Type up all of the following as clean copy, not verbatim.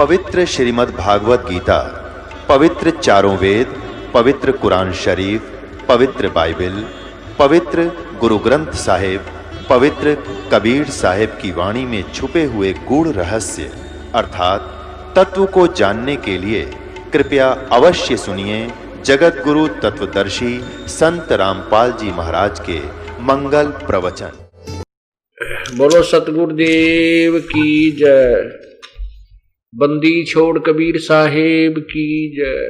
पवित्र श्रीमद् भागवत गीता, पवित्र चारों वेद, पवित्र कुरान शरीफ, पवित्र बाइबल, पवित्र गुरु ग्रंथ साहिब, पवित्र कबीर साहिब की वाणी में छुपे हुए गूढ़ रहस्य अर्थात तत्व को जानने के लिए कृपया अवश्य सुनिए जगत गुरु तत्वदर्शी संत रामपाल जी महाराज के मंगल प्रवचन। बोलो सतगुरुदेव की जय। बंदी छोड़ कबीर साहेब की जय।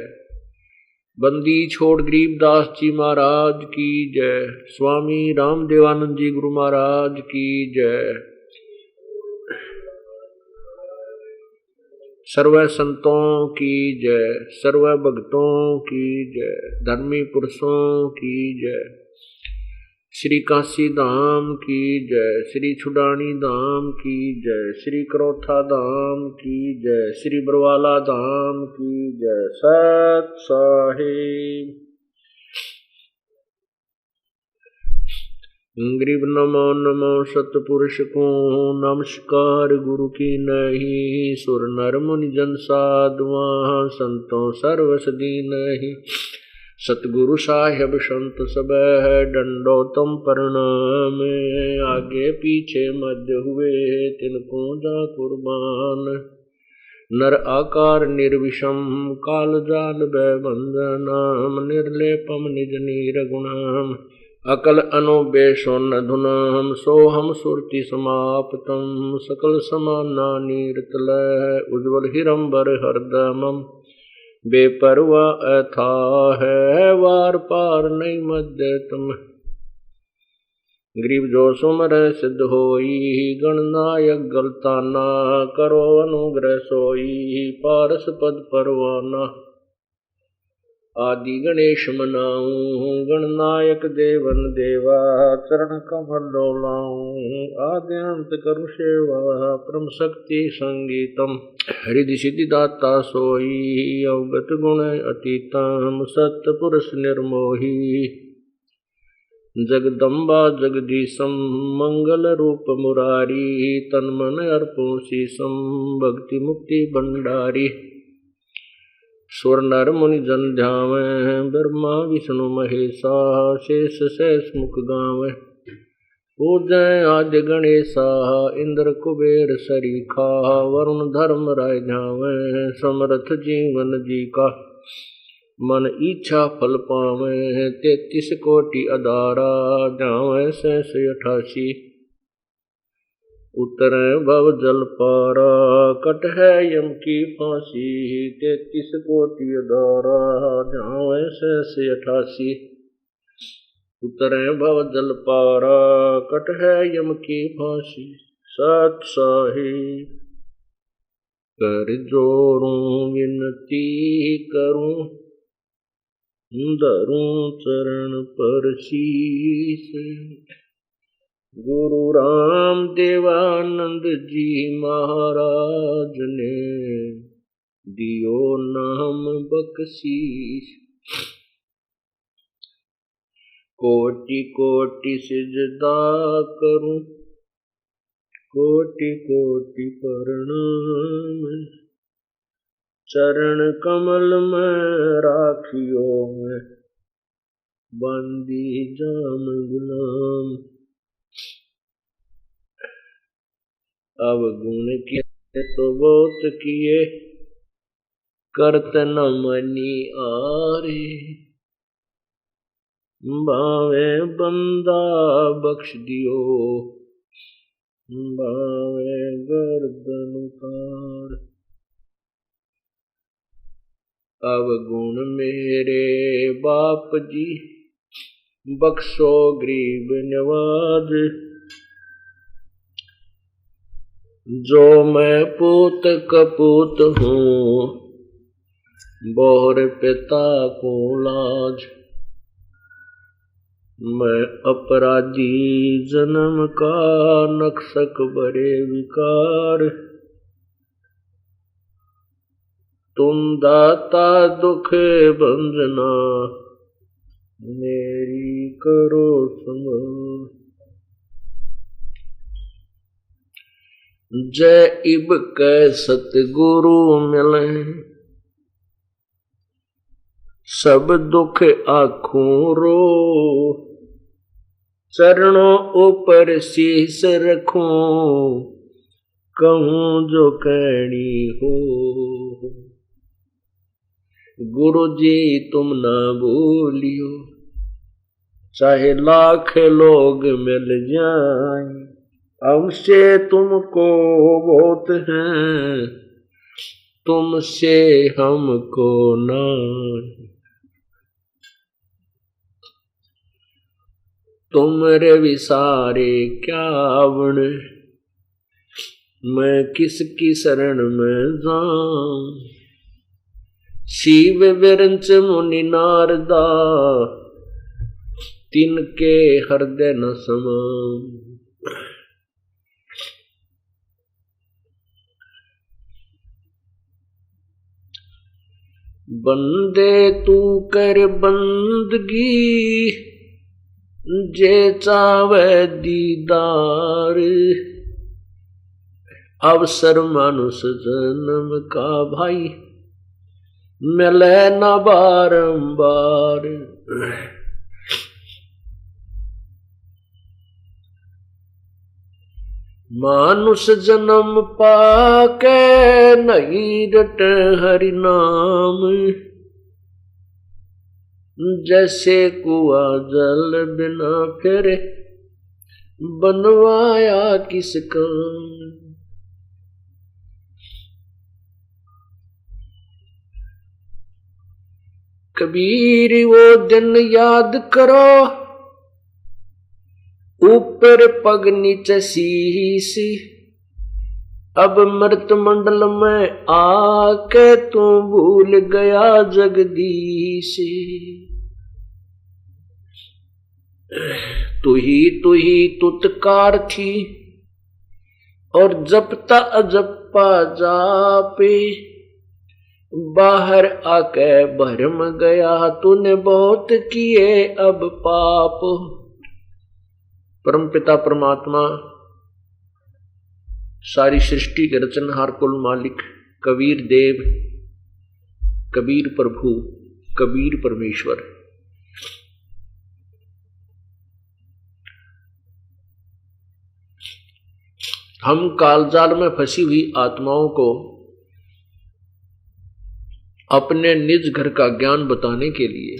बंदी छोड़ गरीबदास जी महाराज की जय। स्वामी रामदेवानंद जी गुरु महाराज की जय। सर्व संतों की जय, सर्व भक्तों की जय, धर्मी पुरुषों की जय। श्री काशी धाम की जय, श्री छुडानी धाम की जय, श्री करोथा धाम की जय, श्री बरवाला धाम की जय। सत साहिब गरीब नमो नमो सतपुरुष को नमस्कार गुरु की नहीं। सुर नर मुनि जन साधुआ संतों सर्वसदी नहीं। सतगुरु साहिब संत सब है दंडोतम प्रणाम। आगे पीछे मध्य हुए तिनको जा कुर्बान। नर आकार निर्विषम काल जाल बंधनाम। निर्लेपम निज नीर गुणाम अकल अनुबेशोन धुनाम। सोहम सुरति समाप्तम सकल समाना नीरतल। उज्ज्वल हिरंबर हरदमम बेपरवा अथा है वार पार नहीं मध्य तुम। गरीब जो सुमर सिद्ध होई गणनायक गलताना। करो अनुग्रह सोई पारस पद परवाना। आदि गणेश मनाऊं गणनायक देवन देवा। चरण कमल डोलाऊं आद्यंत करु सेवा। परम शक्ति संगीतम हृदय सिद्धि दाता सोई। अवगत गुण अतीतम सत्य पुरुष निर्मोही। जगदम्बा जगदीशम मंगल रूप मुरारी। तन मन अर्पो शीसम भक्ति मुक्ति भंडारी। सुर नर मुनि जन ध्यावै ब्रह्मा विष्णु महेशा। शेष शेष मुख गावै पूजय आद्य गणेशा। इंद्र कुबेर सरीखा वरुण धर्म राय ध्यावै। समर्थ जीवन जी का मन इच्छा फल पावै। 33 कोटि अदारा ध्यावै शेष 88। उतरे भव जल पारा कट है यम की फांसी। 33 कोटि अदारा ध्यावै शेष 88। उतरे भव जल पारा कट है यम की फांसी। सत साहिब कर जोरूं विनती करूं। धरूं चरण पर शीस। गुरु राम देवानंद जी महाराज ने दियो नाम बख्शीश। कोटि कोटि सिजदा करूं कोटि कोटि प्रणाम। चरण कमल में राखियो में बंदी जाम गुलाम। अवगुण किए तो बहुत किए करत न मनी आरे। भावे बंदा बख्श दियो भावे गर्दन उतार। अवगुण मेरे बाप जी बख्शो गरीब नवाज। जो मैं पूत कपूत हूँ बोहर पिता को लाज। मैं अपराधी जन्म का नक्शक बड़े विकार। तुम दाता दुख भंजना मेरी करो समझ। जय इब कै सतगुरु मिले, सब दुख आखूं रो, चरणों ऊपर शीस रखूं, कहूं जो कहनी हो। गुरु जी तुम ना भूलियो, चाहे लाख लोग मिल जाएं, हमसे तुमको बहुत हैं, तुमसे हमको ना। तुमरे विसारे क्या बन, मैं किसकी शरण में जाऊं। शिव विरंच मुनि नारदा, तिनके हृदय न समाऊं। बंदे तू कर बंदगी, जे चावे दीदार, अवसर मानुष जन्म का भाई, मिले न बारंबार। मानुष जन्म पाके नहीं रट हरि नाम, जैसे कुआ जल बिना फिरे, बनवाया किस काम। कबीर वो दिन याद करो, ऊपर पग नीचे शीश, अब मृत मंडल में आके तू भूल गया जगदीश। तू ही तुतकार थी, और जपता अजपा जापे, बाहर आके भरम गया, तूने बहुत किए अब पाप। परमपिता परमात्मा, सारी सृष्टि के रचनहार कुल मालिक कबीर देव, कबीर प्रभु, कबीर परमेश्वर, हम कालजाल में फंसी हुई आत्माओं को अपने निज घर का ज्ञान बताने के लिए,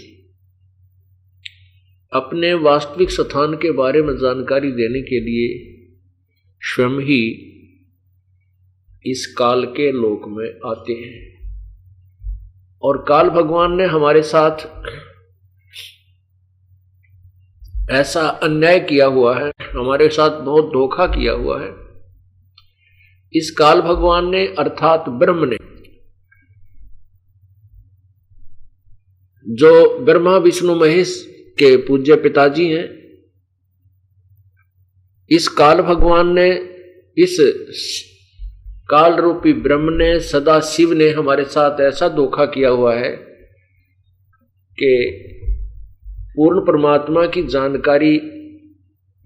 अपने वास्तविक स्थान के बारे में जानकारी देने के लिए स्वयं ही इस काल के लोक में आते हैं। और काल भगवान ने हमारे साथ ऐसा अन्याय किया हुआ है, हमारे साथ बहुत धोखा किया हुआ है। इस काल भगवान ने अर्थात ब्रह्म ने, जो ब्रह्मा विष्णु महेश के पूज्य पिताजी हैं, इस काल भगवान ने, इस काल रूपी ब्रह्म ने, सदा शिव ने हमारे साथ ऐसा धोखा किया हुआ है कि पूर्ण परमात्मा की जानकारी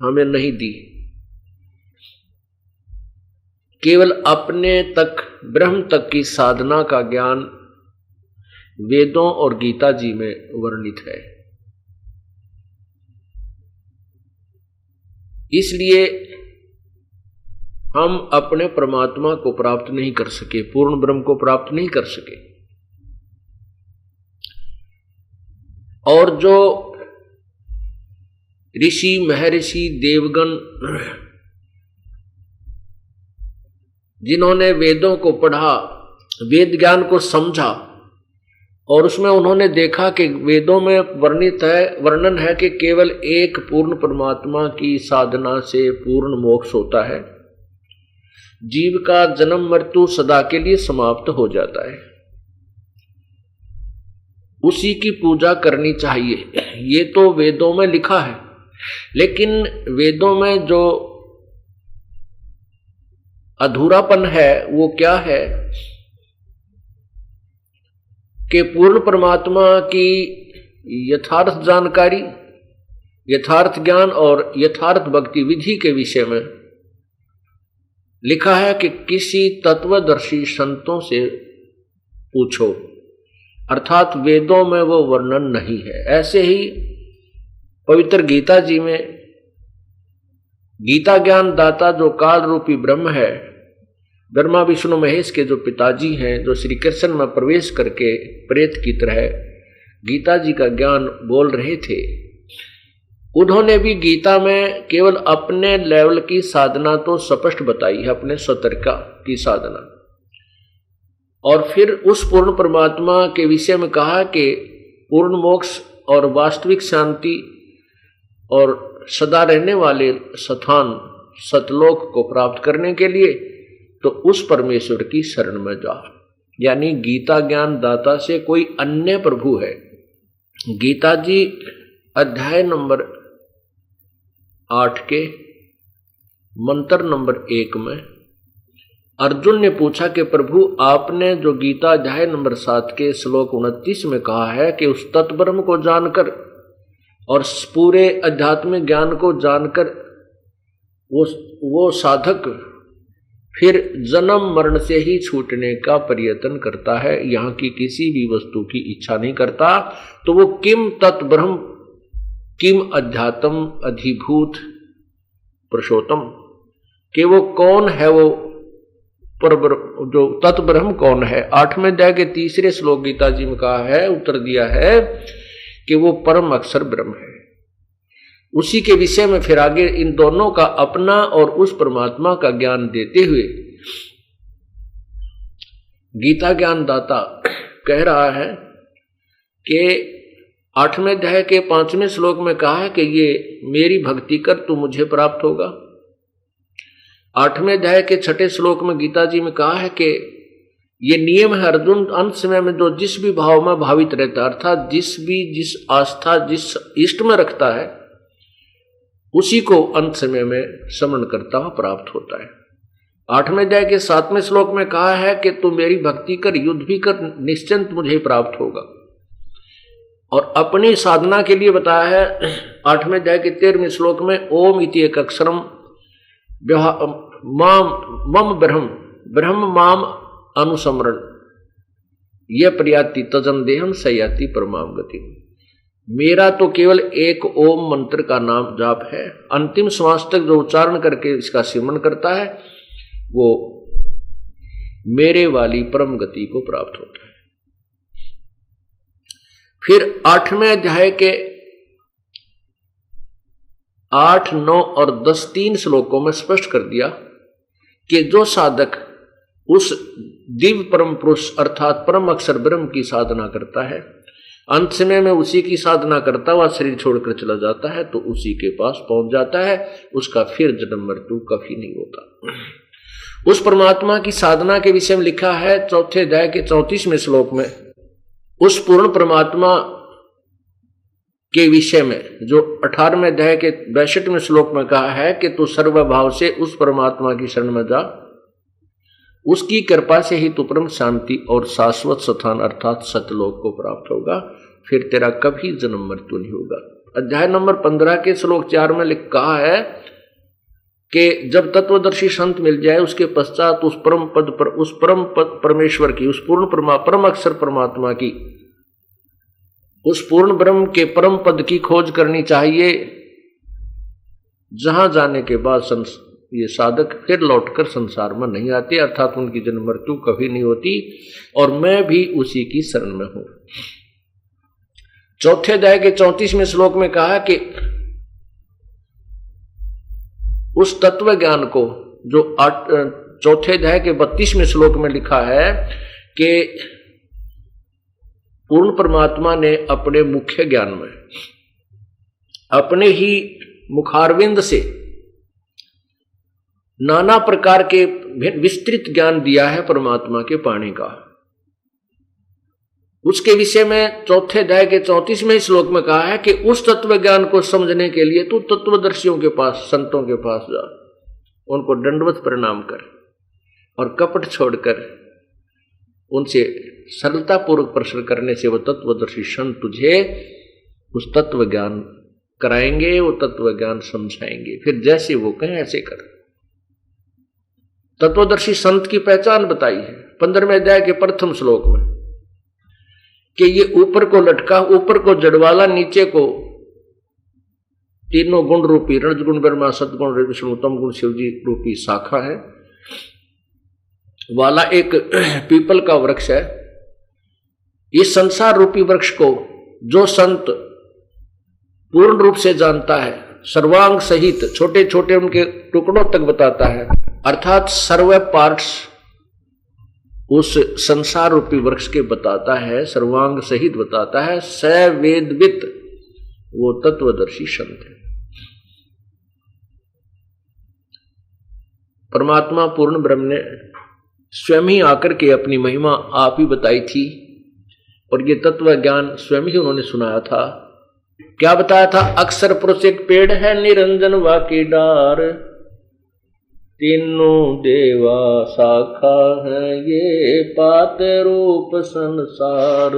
हमें नहीं दी। केवल अपने तक, ब्रह्म तक की साधना का ज्ञान वेदों और गीता जी में वर्णित है। इसलिए हम अपने परमात्मा को प्राप्त नहीं कर सके, पूर्ण ब्रह्म को प्राप्त नहीं कर सके। और जो ऋषि महर्षि देवगण जिन्होंने वेदों को पढ़ा, वेद ज्ञान को समझा, और उसमें उन्होंने देखा कि वेदों में वर्णन है कि केवल एक पूर्ण परमात्मा की साधना से पूर्ण मोक्ष होता है, जीव का जन्म मृत्यु सदा के लिए समाप्त हो जाता है, उसी की पूजा करनी चाहिए। ये तो वेदों में लिखा है, लेकिन वेदों में जो अधूरापन है वो क्या है कि पूर्ण परमात्मा की यथार्थ जानकारी, यथार्थ ज्ञान और यथार्थ भक्ति विधि के विषय में लिखा है कि किसी तत्वदर्शी संतों से पूछो, अर्थात वेदों में वो वर्णन नहीं है। ऐसे ही पवित्र गीता जी में गीता ज्ञान दाता जो काल रूपी ब्रह्म है, ब्रह्मा विष्णु महेश के जो पिताजी हैं, जो श्री कृष्ण में प्रवेश करके प्रेत की तरह गीता जी का ज्ञान बोल रहे थे, उन्होंने भी गीता में केवल अपने लेवल की साधना तो स्पष्ट बताई है, अपने स्वतर्का की साधना, और फिर उस पूर्ण परमात्मा के विषय में कहा कि पूर्ण मोक्ष और वास्तविक शांति और सदा रहने वाले स्थान सतलोक को प्राप्त करने के लिए तो उस परमेश्वर की शरण में जा। यानी गीता ज्ञान दाता से कोई अन्य प्रभु है। गीता जी अध्याय नंबर 8 के मंत्र नंबर 1 में अर्जुन ने पूछा कि प्रभु आपने जो गीता अध्याय नंबर 7 के श्लोक 29 में कहा है कि उस तत्ब्रह्म को जानकर और पूरे आध्यात्मिक ज्ञान को जानकर वो साधक फिर जन्म मरण से ही छूटने का प्रयत्न करता है, यहाँ की किसी भी वस्तु की इच्छा नहीं करता, तो वो किम तत्ब्रह्म किम अध्यात्म अधिभूत पुरुषोत्तम, कि वो कौन है, वो जो तत्ब्रह्म कौन है। 8वें अध्याय के 3 श्लोक गीता जी में कहा है, उत्तर दिया है कि वो परम अक्षर ब्रह्म है। उसी के विषय में फिर आगे इन दोनों का अपना और उस परमात्मा का ज्ञान देते हुए गीता ज्ञान दाता कह रहा है कि 8वें अध्याय के 5वें श्लोक में कहा है कि ये मेरी भक्ति कर तू मुझे प्राप्त होगा। 8वें अध्याय के 6ठे श्लोक में गीता जी में कहा है कि ये नियम है अर्जुन, अंत समय में जो जिस भी भाव में भावित रहता है, अर्थात जिस आस्था जिस इष्ट में रखता है उसी को अंत समय में स्मरण करता हुआ प्राप्त होता है। 8वें अध्याय के 7वें श्लोक में कहा है कि तू मेरी भक्ति कर, युद्ध भी कर, निश्चिंत मुझे प्राप्त होगा। और अपनी साधना के लिए बताया है 8वें अध्याय के 13वें श्लोक में ओम इति एक अक्षरम मम ब्रह्म माम अनुसमरण यह प्रयाति तजम देहम सयाति परमाम गति। मेरा तो केवल एक ओम मंत्र का नाम जाप है, अंतिम श्वास तक जो उच्चारण करके इसका सिमरण करता है वो मेरे वाली परम गति को प्राप्त होता है। फिर 8वें अध्याय के 8, 9 और 10 3 श्लोकों में स्पष्ट कर दिया कि जो साधक उस दिव्य परम पुरुष अर्थात परम अक्षर ब्रह्म की साधना करता है, अंत समय में उसी की साधना करता हुआ शरीर छोड़कर चला जाता है तो उसी के पास पहुंच जाता है, उसका फिर जन्म मृत्यु कभी नहीं होता। उस परमात्मा की साधना के विषय में लिखा है 4थे अध्याय के 34वें श्लोक में, उस पूर्ण परमात्मा के विषय में जो 18वें अध्याय के 62वें श्लोक में कहा है कि तू सर्वभाव से उस परमात्मा की शरण में जा, उसकी कृपा से ही तू परम शांति और शाश्वत स्थान अर्थात सतलोक को प्राप्त होगा, फिर तेरा कभी जन्म मृत्यु नहीं होगा। अध्याय नंबर 15 के श्लोक 4 में कहा है कि जब तत्वदर्शी संत मिल जाए उसके पश्चात उस परम पद परमेश्वर की, उस पूर्ण परम अक्षर परमात्मा की, उस पूर्ण ब्रह्म के परम पद की खोज करनी चाहिए, जहां जाने के बाद ये साधक फिर लौटकर संसार में नहीं आते, अर्थात उनकी जन्म मृत्यु कभी नहीं होती, और मैं भी उसी की शरण में हूं। 4थे अध्याय के 34वें श्लोक में कहा कि उस तत्व ज्ञान को जो 4थे अध्याय के 32वें श्लोक में लिखा है कि पूर्ण परमात्मा ने अपने मुख्य ज्ञान में अपने ही मुखारविंद से नाना प्रकार के विस्तृत ज्ञान दिया है परमात्मा के पाने का। उसके विषय में 4थे अध्याय के 34वें श्लोक में कहा है कि उस तत्व ज्ञान को समझने के लिए तू तत्वदर्शियों के पास, संतों के पास जा, उनको दंडवत प्रणाम कर और कपट छोड़कर उनसे सरलता पूर्वक प्रश्न करने से वो तत्वदर्शी संत तुझे उस तत्व ज्ञान कराएंगे, वो तत्व ज्ञान समझाएंगे, फिर जैसे वो कहें ऐसे कर। तत्वदर्शी संत की पहचान बताई है 15वें अध्याय के प्रथम श्लोक में कि ये ऊपर को लटका, ऊपर को जड़वाला, नीचे को तीनों गुण रूपी रजगुण ब्रह्मा सदगुण विष्णु तम गुण शिव जी रूपी शाखा है वाला एक पीपल का वृक्ष है। इस संसार रूपी वृक्ष को जो संत पूर्ण रूप से जानता है, सर्वांग सहित छोटे छोटे उनके टुकड़ों तक बताता है, अर्थात सर्व पार्ट्स उस संसार रूपी वृक्ष के बताता है, सर्वांग सहित बताता है, स वेदवित वो तत्वदर्शी संत है। परमात्मा पूर्ण ब्रह्म ने स्वयं ही आकर के अपनी महिमा आप ही बताई थी और ये तत्व ज्ञान स्वयं ही उन्होंने सुनाया था। क्या बताया था? अक्षर पुरुष एक पेड़ है, निरंजन वाकी डार, तीनों देवा शाखा है, ये पात रूप संसार।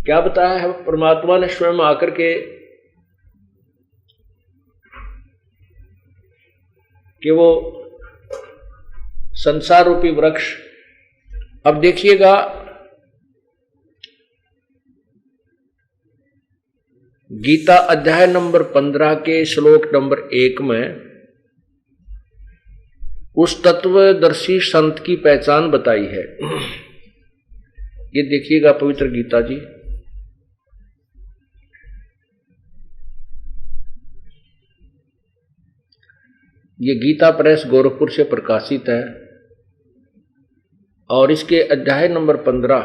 क्या बताया है परमात्मा ने स्वयं आकर के कि वो संसार रूपी वृक्ष। अब देखिएगा गीता अध्याय नंबर 15 के श्लोक नंबर 1 में उस तत्वदर्शी संत की पहचान बताई है। ये देखिएगा पवित्र गीता जी, ये गीता प्रेस गोरखपुर से प्रकाशित है और इसके अध्याय नंबर 15,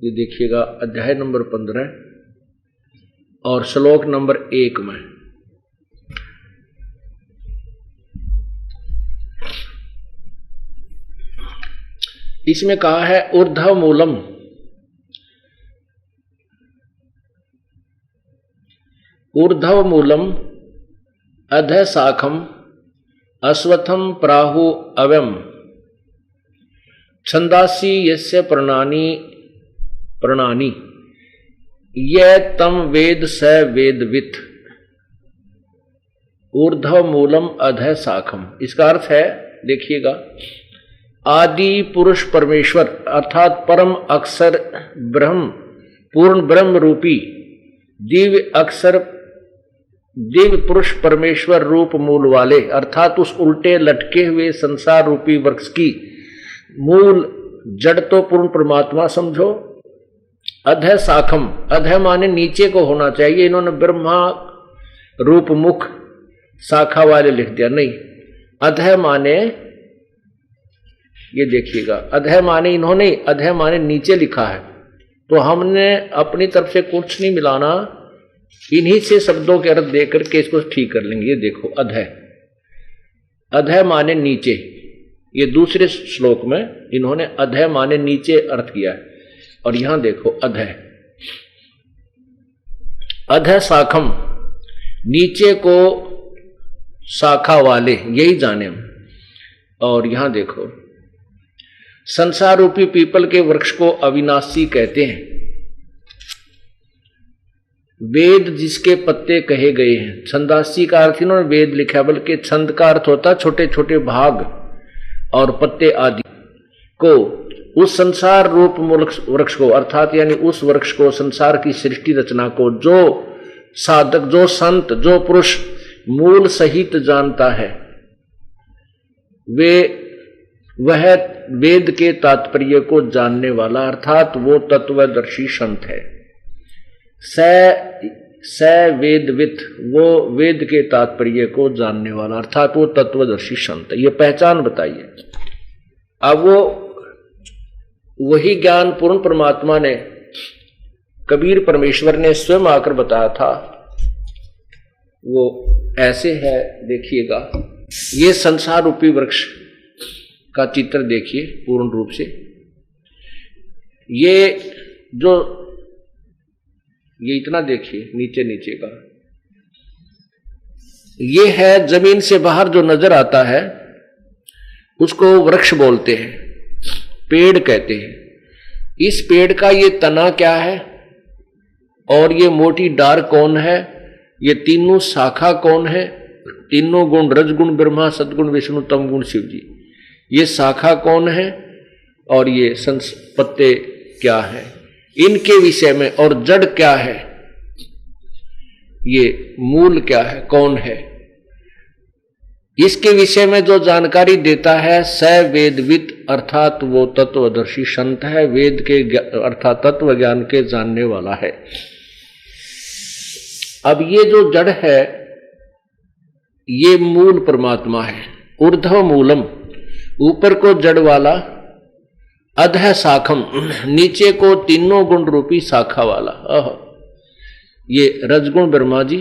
ये देखिएगा अध्याय नंबर 15 और श्लोक नंबर 1 में इसमें कहा है ऊर्ध्व मूलम, ऊर्ध्व मूलम अध शाखम अश्वत्थम प्राहु अव्यम छंदासी यस्य प्रणानी ये तम वेद स वेदवित। ऊर्ध्व मूलम अध शाखम, इसका अर्थ है देखिएगा आदि पुरुष परमेश्वर अर्थात परम अक्षर ब्रह्म पूर्ण ब्रह्म रूपी दिव्य अक्षर दिव्य पुरुष परमेश्वर रूप मूल वाले अर्थात उस उल्टे लटके हुए संसार रूपी वृक्ष की मूल जड़ तो पूर्ण परमात्मा समझो। अध शाखम, अध माने नीचे को होना चाहिए, इन्होंने ब्रह्मा रूप मुख शाखा वाले लिख दिया, नहीं, अध माने ये देखिएगा, अध माने इन्होंने अध माने नीचे लिखा है, तो हमने अपनी तरफ से कुछ नहीं मिलाना, इन्हीं से शब्दों के अर्थ देकर के इसको ठीक कर लेंगे। ये देखो अध, अध माने नीचे, ये दूसरे श्लोक में इन्होंने अध माने नीचे अर्थ किया है और यहां देखो अध, अध शाखम नीचे को शाखा वाले, यही जाने हम। और यहां देखो संसार रूपी पीपल के वृक्ष को अविनाशी कहते हैं, वेद जिसके पत्ते कहे गए हैं। छंदासी का अर्थ इन्होंने वेद लिखा, बल्कि छंद का अर्थ होता छोटे छोटे भाग और पत्ते आदि को। उस संसार रूप वृक्ष को अर्थात यानी उस वृक्ष को, संसार की सृष्टि रचना को जो साधक, जो संत, जो पुरुष मूल सहित जानता है, वह वेद के तात्पर्य को जानने वाला अर्थात वो तत्वदर्शी संत है। स वेदवित, वो वेद के तात्पर्य को जानने वाला अर्थात वो तत्वदर्शी संत है। ये पहचान बताइए। अब वो वही ज्ञान पूर्ण परमात्मा ने, कबीर परमेश्वर ने स्वयं आकर बताया था, वो ऐसे है। देखिएगा ये संसार रूपी वृक्ष का चित्र देखिए पूर्ण रूप से। ये जो ये इतना देखिए नीचे नीचे का, ये है जमीन से बाहर जो नजर आता है उसको वृक्ष बोलते हैं, पेड़ कहते हैं। इस पेड़ का ये तना क्या है और ये मोटी डार कौन है, ये तीनों शाखा कौन है, तीनों गुण, रजगुण ब्रह्मा, सतगुण विष्णु, तमगुण शिव जी। ये शाखा कौन है और ये पत्ते क्या है, इनके विषय में, और जड़ क्या है, ये मूल क्या है, कौन है, इसके विषय में जो जानकारी देता है स वेदविद, अर्थात वो तत्वदर्शी संत है, वेद के अर्थात तत्व ज्ञान के जानने वाला है। अब ये जो जड़ है ये मूल परमात्मा है, ऊर्ध्व मूलम, ऊपर को जड़ वाला, अधः शाखम, नीचे को तीनों गुण रूपी शाखा वाला। ये रजगुण ब्रह्मा जी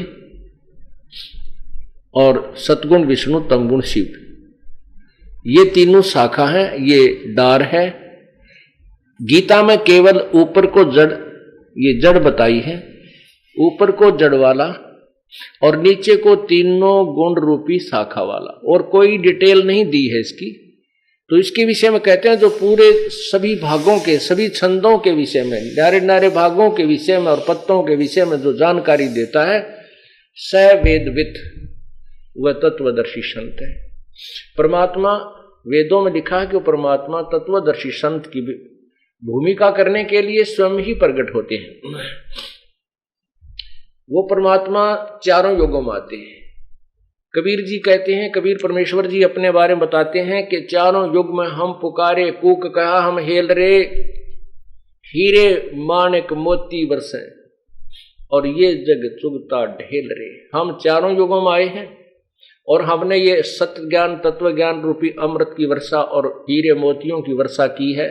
और सतगुण विष्णु, तमगुण शिव, ये तीनों शाखा है, ये डार है। गीता में केवल ऊपर को जड़, ये जड़ बताई है, ऊपर को जड़ वाला और नीचे को तीनों गुण रूपी शाखा वाला, और कोई डिटेल नहीं दी है इसकी। तो इसके विषय में कहते हैं जो पूरे सभी भागों के, सभी छंदों के विषय में, नारे नारे भागों के विषय में और पत्तों के विषय में जो जानकारी देता है स वेदविद, वह तत्वदर्शी संत है। परमात्मा, वेदों में लिखा है कि परमात्मा तत्वदर्शी संत की भूमिका करने के लिए स्वयं ही प्रकट होते हैं। वो परमात्मा चारों युगों में आते हैं। कबीर जी कहते हैं, कबीर परमेश्वर जी अपने बारे में बताते हैं कि चारों युग में हम पुकारे, कूक कहा हम हेल रे, हीरे माणिक मोती बरसे, और ये जग चुगता ढेल रे। हम चारों युगों में आए हैं और हमने ये सत्य ज्ञान, तत्व ज्ञान रूपी अमृत की वर्षा और हीरे मोतियों की वर्षा की है।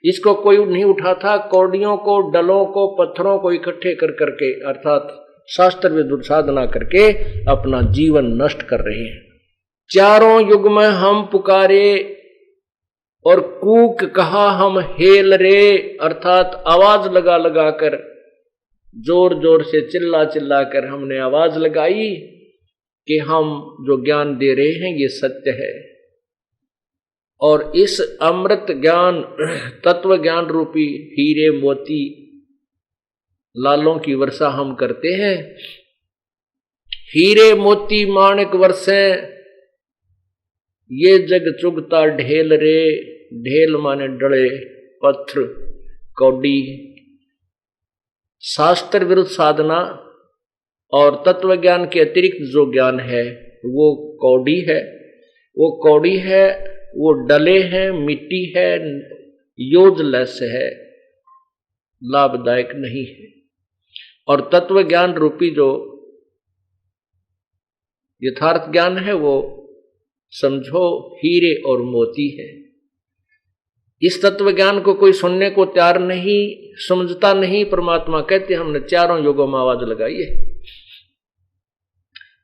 इसको कोई नहीं उठा था, कौड़ियों को, डलों को, पत्थरों को इकट्ठे कर करके, अर्थात शास्त्र में साधना करके अपना जीवन नष्ट कर रहे हैं। चारों युग में हम पुकारे और कूक कहा हम हेल रे, अर्थात आवाज लगा लगा कर, जोर जोर से चिल्ला चिल्ला कर हमने आवाज लगाई कि हम जो ज्ञान दे रहे हैं ये सत्य है, और इस अमृत ज्ञान, तत्व ज्ञान रूपी हीरे मोती लालों की वर्षा हम करते हैं। हीरे मोती माणिक वर्षे, ये जग चुगता ढेल रे, ढेल माने डले, पत्थर, कौडी। शास्त्र विरुद्ध साधना और तत्व ज्ञान के अतिरिक्त जो ज्ञान है वो कौड़ी है, वो कौड़ी है, वो डले हैं, मिट्टी है, यूजलेस है, लाभदायक नहीं है। और तत्व ज्ञान रूपी जो यथार्थ ज्ञान है वो समझो हीरे और मोती है। इस तत्व ज्ञान को कोई सुनने को तैयार नहीं, समझता नहीं। परमात्मा कहते हमने चारों युगों में आवाज लगाई है,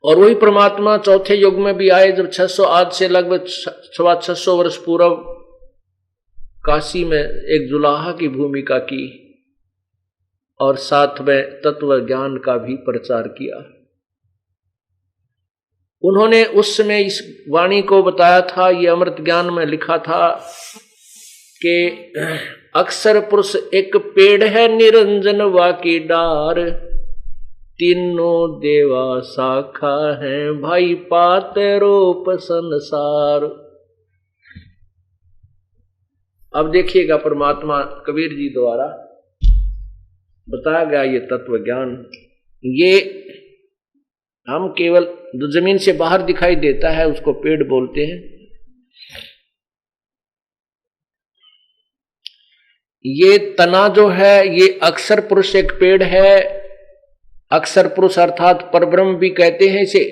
और वही परमात्मा चौथे युग में भी आए, जब 600 आज से लगभग 650 वर्ष पूर्व काशी में एक जुलाहा की भूमिका की और साथ में तत्व ज्ञान का भी प्रचार किया। उन्होंने उस समय इस वाणी को बताया था, ये अमृत ज्ञान में लिखा था कि अक्षर पुरुष एक पेड़ है, निरंजन वाकी डार, तीनों देवा शाखा है, भाई पात रूप संसार। अब देखिएगा परमात्मा कबीर जी द्वारा बताया गया ये तत्व ज्ञान, ये हम केवल जो जमीन से बाहर दिखाई देता है उसको पेड़ बोलते हैं। ये तना जो है ये अक्षर पुरुष एक पेड़ है, अक्षर पुरुष अर्थात परब्रह्म भी कहते हैं इसे,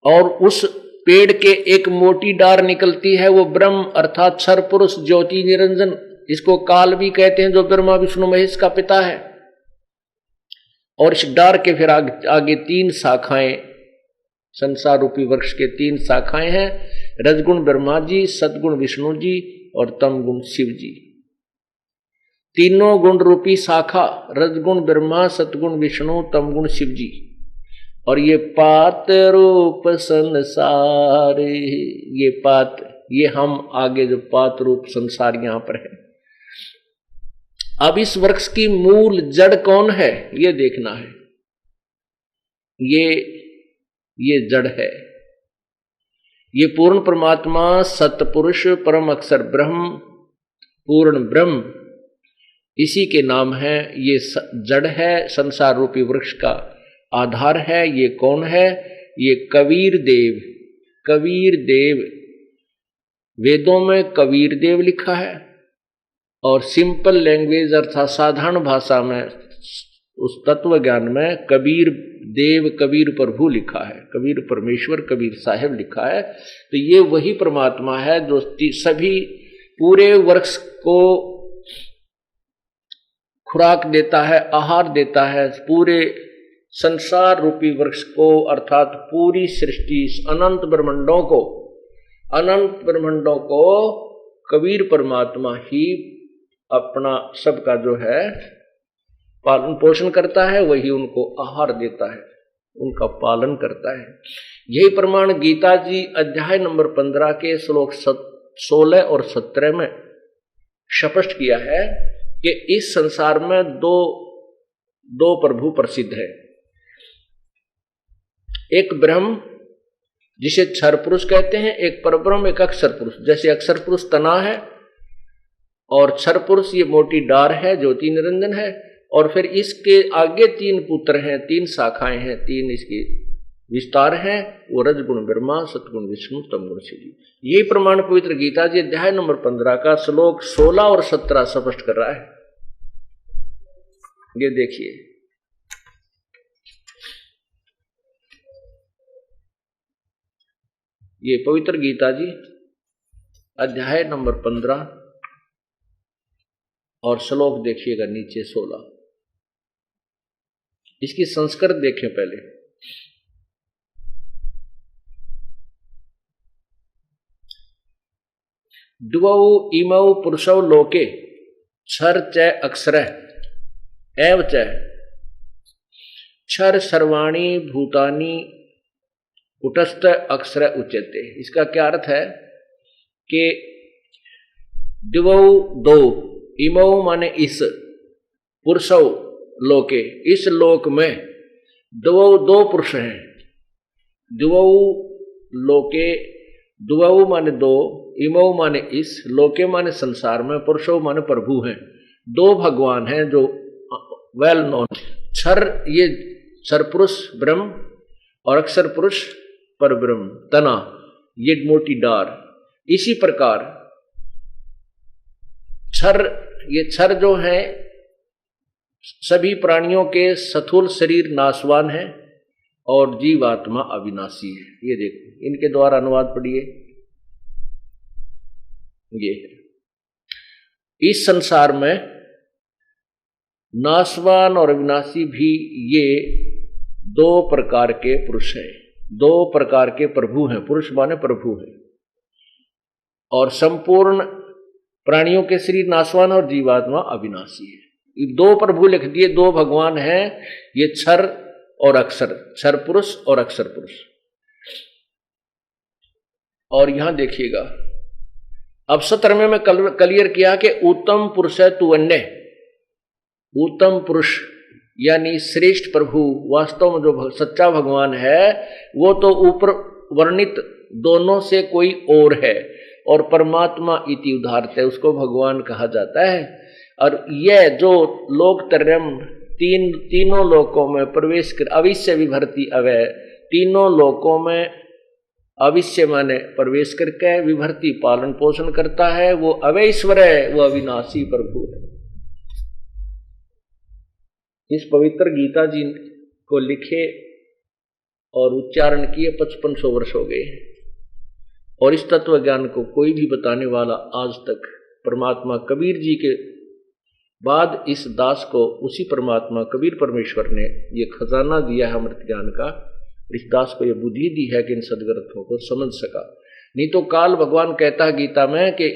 और उस पेड़ के एक मोटी डार निकलती है, वो ब्रह्म अर्थात क्षर पुरुष ज्योति निरंजन, इसको काल भी कहते हैं, जो ब्रह्मा विष्णु महेश का पिता है। और इस डार के फिर आगे 3 शाखाएं, संसार रूपी वृक्ष के 3 शाखाएं हैं, रजगुण ब्रह्मा जी, सतगुण विष्णु जी और तमगुण शिव जी। तीनों गुण रूपी शाखा, रजगुण ब्रह्मा, सतगुण विष्णु, तमगुण शिव जी, और ये पात रूप संसार, ये पात, ये हम आगे जो पात रूप संसार यहां पर है। अब इस वृक्ष की मूल जड़ कौन है ये देखना है। ये ये जड़ है। ये पूर्ण परमात्मा सतपुरुष परम अक्षर ब्रह्म पूर्ण ब्रह्म इसी के नाम है। ये जड़ है, संसार रूपी वृक्ष का आधार है। ये कौन है? ये कबीर देव। कबीर देव, वेदों में कबीर देव लिखा है और सिंपल लैंग्वेज अर्थात साधारण भाषा में उस तत्व ज्ञान में कबीर देव, कबीर प्रभु लिखा है, कबीर परमेश्वर, कबीर साहेब लिखा है। तो ये वही परमात्मा है जो सभी पूरे वृक्ष को खुराक देता है, आहार देता है। पूरे संसार रूपी वृक्ष को अर्थात पूरी सृष्टि, अनंत ब्रह्मांडों को कबीर परमात्मा ही अपना सबका जो है पालन पोषण करता है, वही उनको आहार देता है, उनका पालन करता है। यही प्रमाण गीता जी अध्याय नंबर 15 के श्लोक 16 और 17 में स्पष्ट किया है कि इस संसार में दो प्रभु प्रसिद्ध है। एक ब्रह्म जिसे क्षर पुरुष कहते हैं, एक परब्रह्म, एक अक्षर पुरुष। जैसे अक्षर पुरुष तना है और क्षर पुरुष ये मोटी डार है, ज्योति निरंजन है। और फिर इसके आगे 3 पुत्र हैं, 3 शाखाएं हैं, 3 इसके विस्तार हैं। वो रजगुण ब्रह्मा, सतगुण विष्णु, तमगुण शिव। ये प्रमाण पवित्र गीता जी अध्याय नंबर 15 का श्लोक 16 और 17 स्पष्ट कर रहा है। ये देखिए, ये पवित्र गीता जी अध्याय नंबर 15 और श्लोक देखिएगा नीचे 16। इसकी संस्कृत देखें पहले। द्वौ इमौ पुरुषौ लोके क्षर च अक्षरः एव च क्षर सर्वाणि भूतानि कुटस्थ अक्षर उच्यते। इसका क्या अर्थ है कि द्वौ दो, इमौ माने इस, पुरुषौ लोके इस लोक में, दो पुरुष हैं। द्वौ लोके, द्वौ माने दो, इमौ माने इस, लोके माने संसार में, पुरुषौ माने प्रभु हैं। 2 भगवान हैं जो वेल नोन। क्षर ये क्षर पुरुष ब्रह्म और अक्षर पुरुष पर ब्रह्म, तना ये मोटी डार। इसी प्रकार क्षर, ये क्षर जो है सभी प्राणियों के स्थूल शरीर नाशवान है और जीवात्मा अविनाशी है। ये देखो, इनके द्वारा अनुवाद पढ़िए। ये इस संसार में नाशवान और अविनाशी भी ये 2 प्रकार के पुरुष हैं, 2 प्रकार के प्रभु हैं। पुरुष माने प्रभु है। और संपूर्ण प्राणियों के शरीर नाशवान और जीवात्मा अविनाशी है। ये 2 प्रभु लिख दिए, 2 भगवान हैं। ये क्षर और अक्षर, क्षर पुरुष और अक्षर पुरुष। और यहां देखिएगा, अब 17वें में क्लियर किया कि उत्तम पुरुष है तू अन्य। उत्तम पुरुष यानी श्रेष्ठ प्रभु, वास्तव में जो सच्चा भगवान है वो तो ऊपर वर्णित दोनों से कोई और है। और परमात्मा इति उदाहरते, उसको भगवान कहा जाता है। और यह जो लोकत्रयम्, तीनों लोकों में प्रवेश कर, अविश्य विभर्ति अवय, तीनों लोकों में अविश्य माने प्रवेश करके विभर्ति पालन पोषण करता है। वो अवैश्वर है, वो अविनाशी प्रभु है। इस पवित्र गीता जी को लिखे और उच्चारण किए 5500 वर्ष हो गए हैं। और इस तत्व ज्ञान को कोई भी बताने वाला आज तक, परमात्मा कबीर जी के बाद इस दास को उसी परमात्मा कबीर परमेश्वर ने ये खजाना दिया है अमृत ज्ञान का। इस दास को ये बुद्धि दी है कि इन सदग्रंथों को समझ सका। नहीं तो काल भगवान कहता है गीता में कि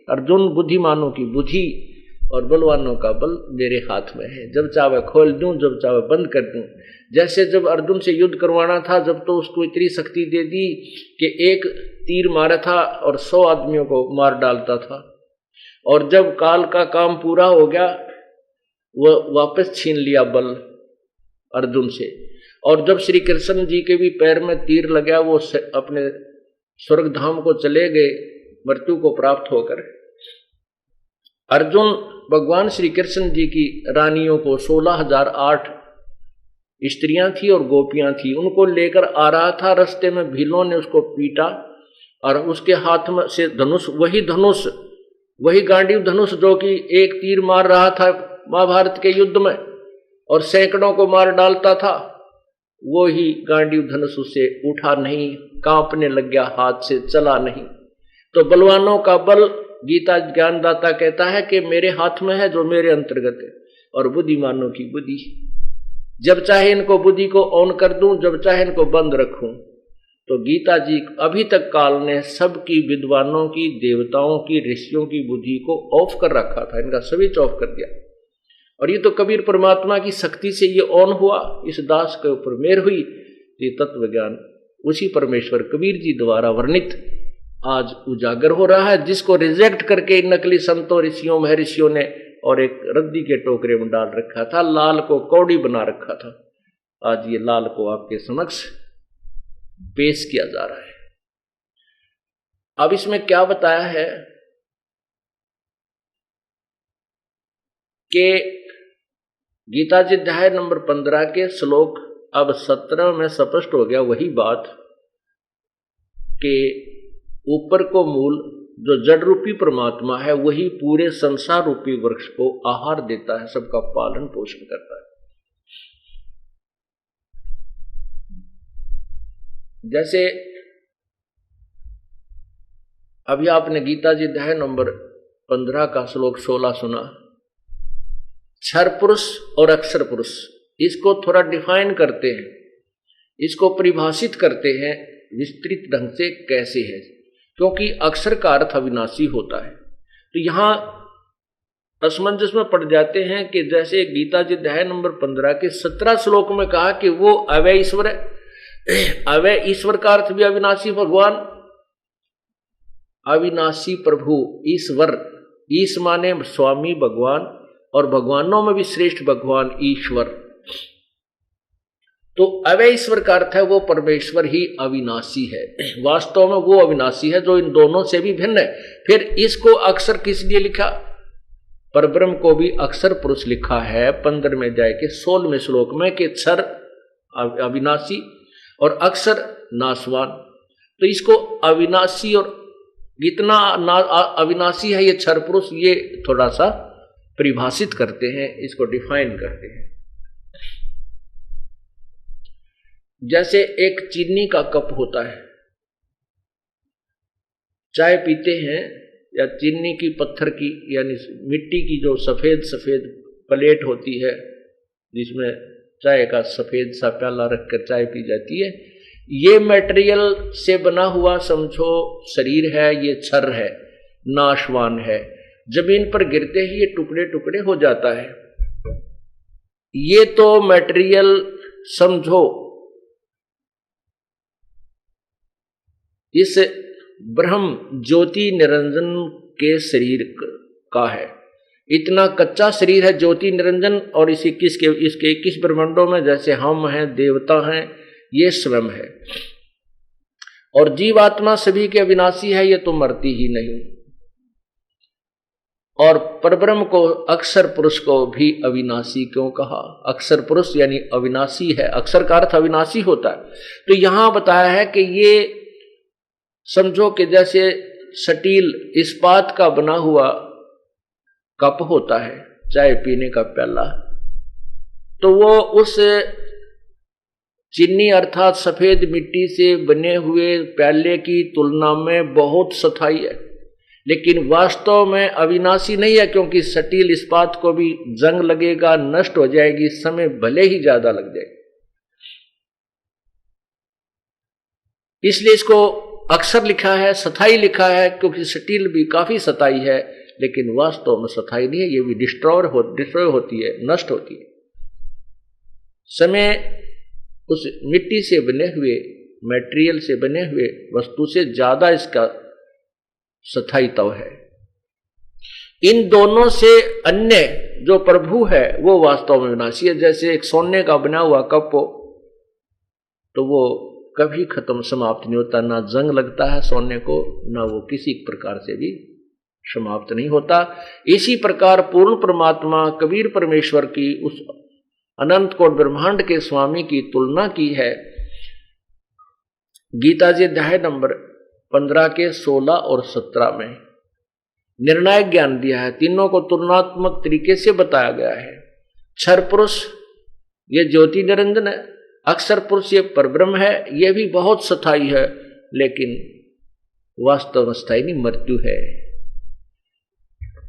अर्जुन, बुद्धिमानों की बुद्धि और बलवानों का बल मेरे हाथ में है, जब चाहे खोल दूं, जब चाहे बंद कर दूं। जैसे जब अर्जुन से युद्ध करवाना था, जब तो उसको इतनी शक्ति दे दी कि एक तीर मारा था और 100 आदमियों को मार डालता था। और जब काल का काम पूरा हो गया, वह वापस छीन लिया बल अर्जुन से। और जब श्री कृष्ण जी के भी पैर में तीर लगा, वो अपने स्वर्ग धाम को चले गए मृत्यु को प्राप्त होकर। अर्जुन भगवान श्री कृष्ण जी की रानियों को 16,008 स्त्रियां थी और गोपियां थी, उनको लेकर आ रहा था। रास्ते में भीलों ने उसको पीटा और उसके हाथ में से धनुष, वही गांडीव धनुष जो कि एक तीर मार रहा था महाभारत के युद्ध में और सैकड़ों को मार डालता था, वो ही गांडीव धनुष उसे उठा नहीं, कांपने लग गया, हाथ से चला नहीं। तो बलवानों का बल, गीता ज्ञानदाता कहता है कि मेरे हाथ में है, जो मेरे अंतर्गत है, और बुद्धिमानों की बुद्धि, जब चाहे इनको बुद्धि को ऑन कर दूं, जब चाहे इनको बंद रखूं। तो गीता जी अभी तक काल ने सबकी, विद्वानों की, देवताओं की, ऋषियों की बुद्धि को ऑफ कर रखा था, इनका स्विच ऑफ कर दिया। और ये तो कबीर परमात्मा की शक्ति से ये ऑन हुआ, इस दास के ऊपर मेहर हुई। ये तत्व ज्ञान उसी परमेश्वर कबीर जी द्वारा वर्णित आज उजागर हो रहा है, जिसको रिजेक्ट करके नकली संतों, ऋषियों, महर्षियों ने और एक रद्दी के टोकरे में डाल रखा था, लाल को कौड़ी बना रखा था। आज ये लाल को आपके समक्ष पेश किया जा रहा है। अब इसमें क्या बताया है कि गीता जी अध्याय नंबर 15 के श्लोक अब 17 में स्पष्ट हो गया वही बात कि ऊपर को मूल जो जड़ रूपी परमात्मा है वही पूरे संसार रूपी वृक्ष को आहार देता है, सबका पालन पोषण करता है। जैसे अभी आपने गीता जी अध्याय नंबर 15 का श्लोक 16 सुना, क्षर पुरुष और अक्षर पुरुष, इसको थोड़ा डिफाइन करते हैं, इसको परिभाषित करते हैं विस्तृत ढंग से कैसे है, क्योंकि अक्षर का अर्थ अविनाशी होता है। तो यहां असमंजस में पड़ जाते हैं कि जैसे गीता जी अध्याय नंबर 15 के 17 श्लोक में कहा कि वो अव्यय ईश्वर है, अव्यय ईश्वर का अर्थ भी अविनाशी भगवान, अविनाशी प्रभु ईश्वर, ईश माने स्वामी भगवान, और भगवानों में भी श्रेष्ठ भगवान ईश्वर। तो अव्यय ईश्वर का अर्थ है वो परमेश्वर ही अविनाशी है, वास्तव में वो अविनाशी है जो इन दोनों से भी भिन्न है। फिर इसको अक्षर किस लिए लिखा, परब्रह्म को भी अक्षर पुरुष लिखा है 15 में जाए के 16वें श्लोक में कि क्षर अविनाशी और अक्षर नाशवान। तो इसको अविनाशी और कितना अविनाशी है ये क्षर पुरुष, ये थोड़ा सा परिभाषित करते हैं, इसको डिफाइन करते हैं। जैसे एक चीनी का कप होता है, चाय पीते हैं, या चीनी की पत्थर की यानी मिट्टी की जो सफेद सफेद प्लेट होती है जिसमें चाय का सफेद सा प्याला रखकर चाय पी जाती है, ये मटेरियल से बना हुआ समझो शरीर है, ये क्षर है, नाशवान है, जमीन पर गिरते ही ये टुकड़े टुकड़े हो जाता है। ये तो मटेरियल समझो इस ब्रह्म ज्योति निरंजन के शरीर का है, इतना कच्चा शरीर है ज्योति निरंजन, और इसके 21 ब्रह्मांडों में जैसे हम हैं, देवता हैं, ये स्वयं है। और जीवात्मा सभी के अविनाशी है, ये तो मरती ही नहीं। और परब्रह्म को, अक्षर पुरुष को भी अविनाशी क्यों कहा, अक्षर पुरुष यानी अविनाशी है, अक्षर का अर्थ अविनाशी होता है। तो यहां बताया है कि ये समझो कि जैसे स्टील इस्पात का बना हुआ कप होता है, चाय पीने का प्याला, तो वो उस चीनी अर्थात सफेद मिट्टी से बने हुए प्याले की तुलना में बहुत स्थायी है, लेकिन वास्तव में अविनाशी नहीं है, क्योंकि स्टील इस्पात को भी जंग लगेगा, नष्ट हो जाएगी, समय भले ही ज्यादा लग जाए। इसलिए इसको अक्षर लिखा है, स्थायी लिखा है, क्योंकि स्टील भी काफी स्थायी है, लेकिन वास्तव में स्थायी नहीं है, ये भी डिस्ट्रॉय होती है, नष्ट होती है। समय उस मिट्टी से बने हुए मटेरियल से बने हुए वस्तु से ज्यादा इसका स्थायित्व है। इन दोनों से अन्य जो प्रभु है वो वास्तव में विनाशी है। जैसे एक सोने का बना हुआ कप हो, तो वो कभी खत्म समाप्त नहीं होता, ना जंग लगता है सोने को, ना वो किसी प्रकार से भी समाप्त नहीं होता। इसी प्रकार पूर्ण परमात्मा कबीर परमेश्वर की उस अनंत कोट ब्रह्मांड के स्वामी की तुलना की है गीता जी अध्याय नंबर 15 के 16 और 17 में। निर्णायक ज्ञान दिया है, तीनों को तुलनात्मक तरीके से बताया गया है। क्षर पुरुष ये ज्योति निरंजन है, अक्षर पुरुष ये परब्रह्म है, ये भी बहुत स्थायी है, लेकिन वास्तव में स्थायी नहीं, मृत्यु है।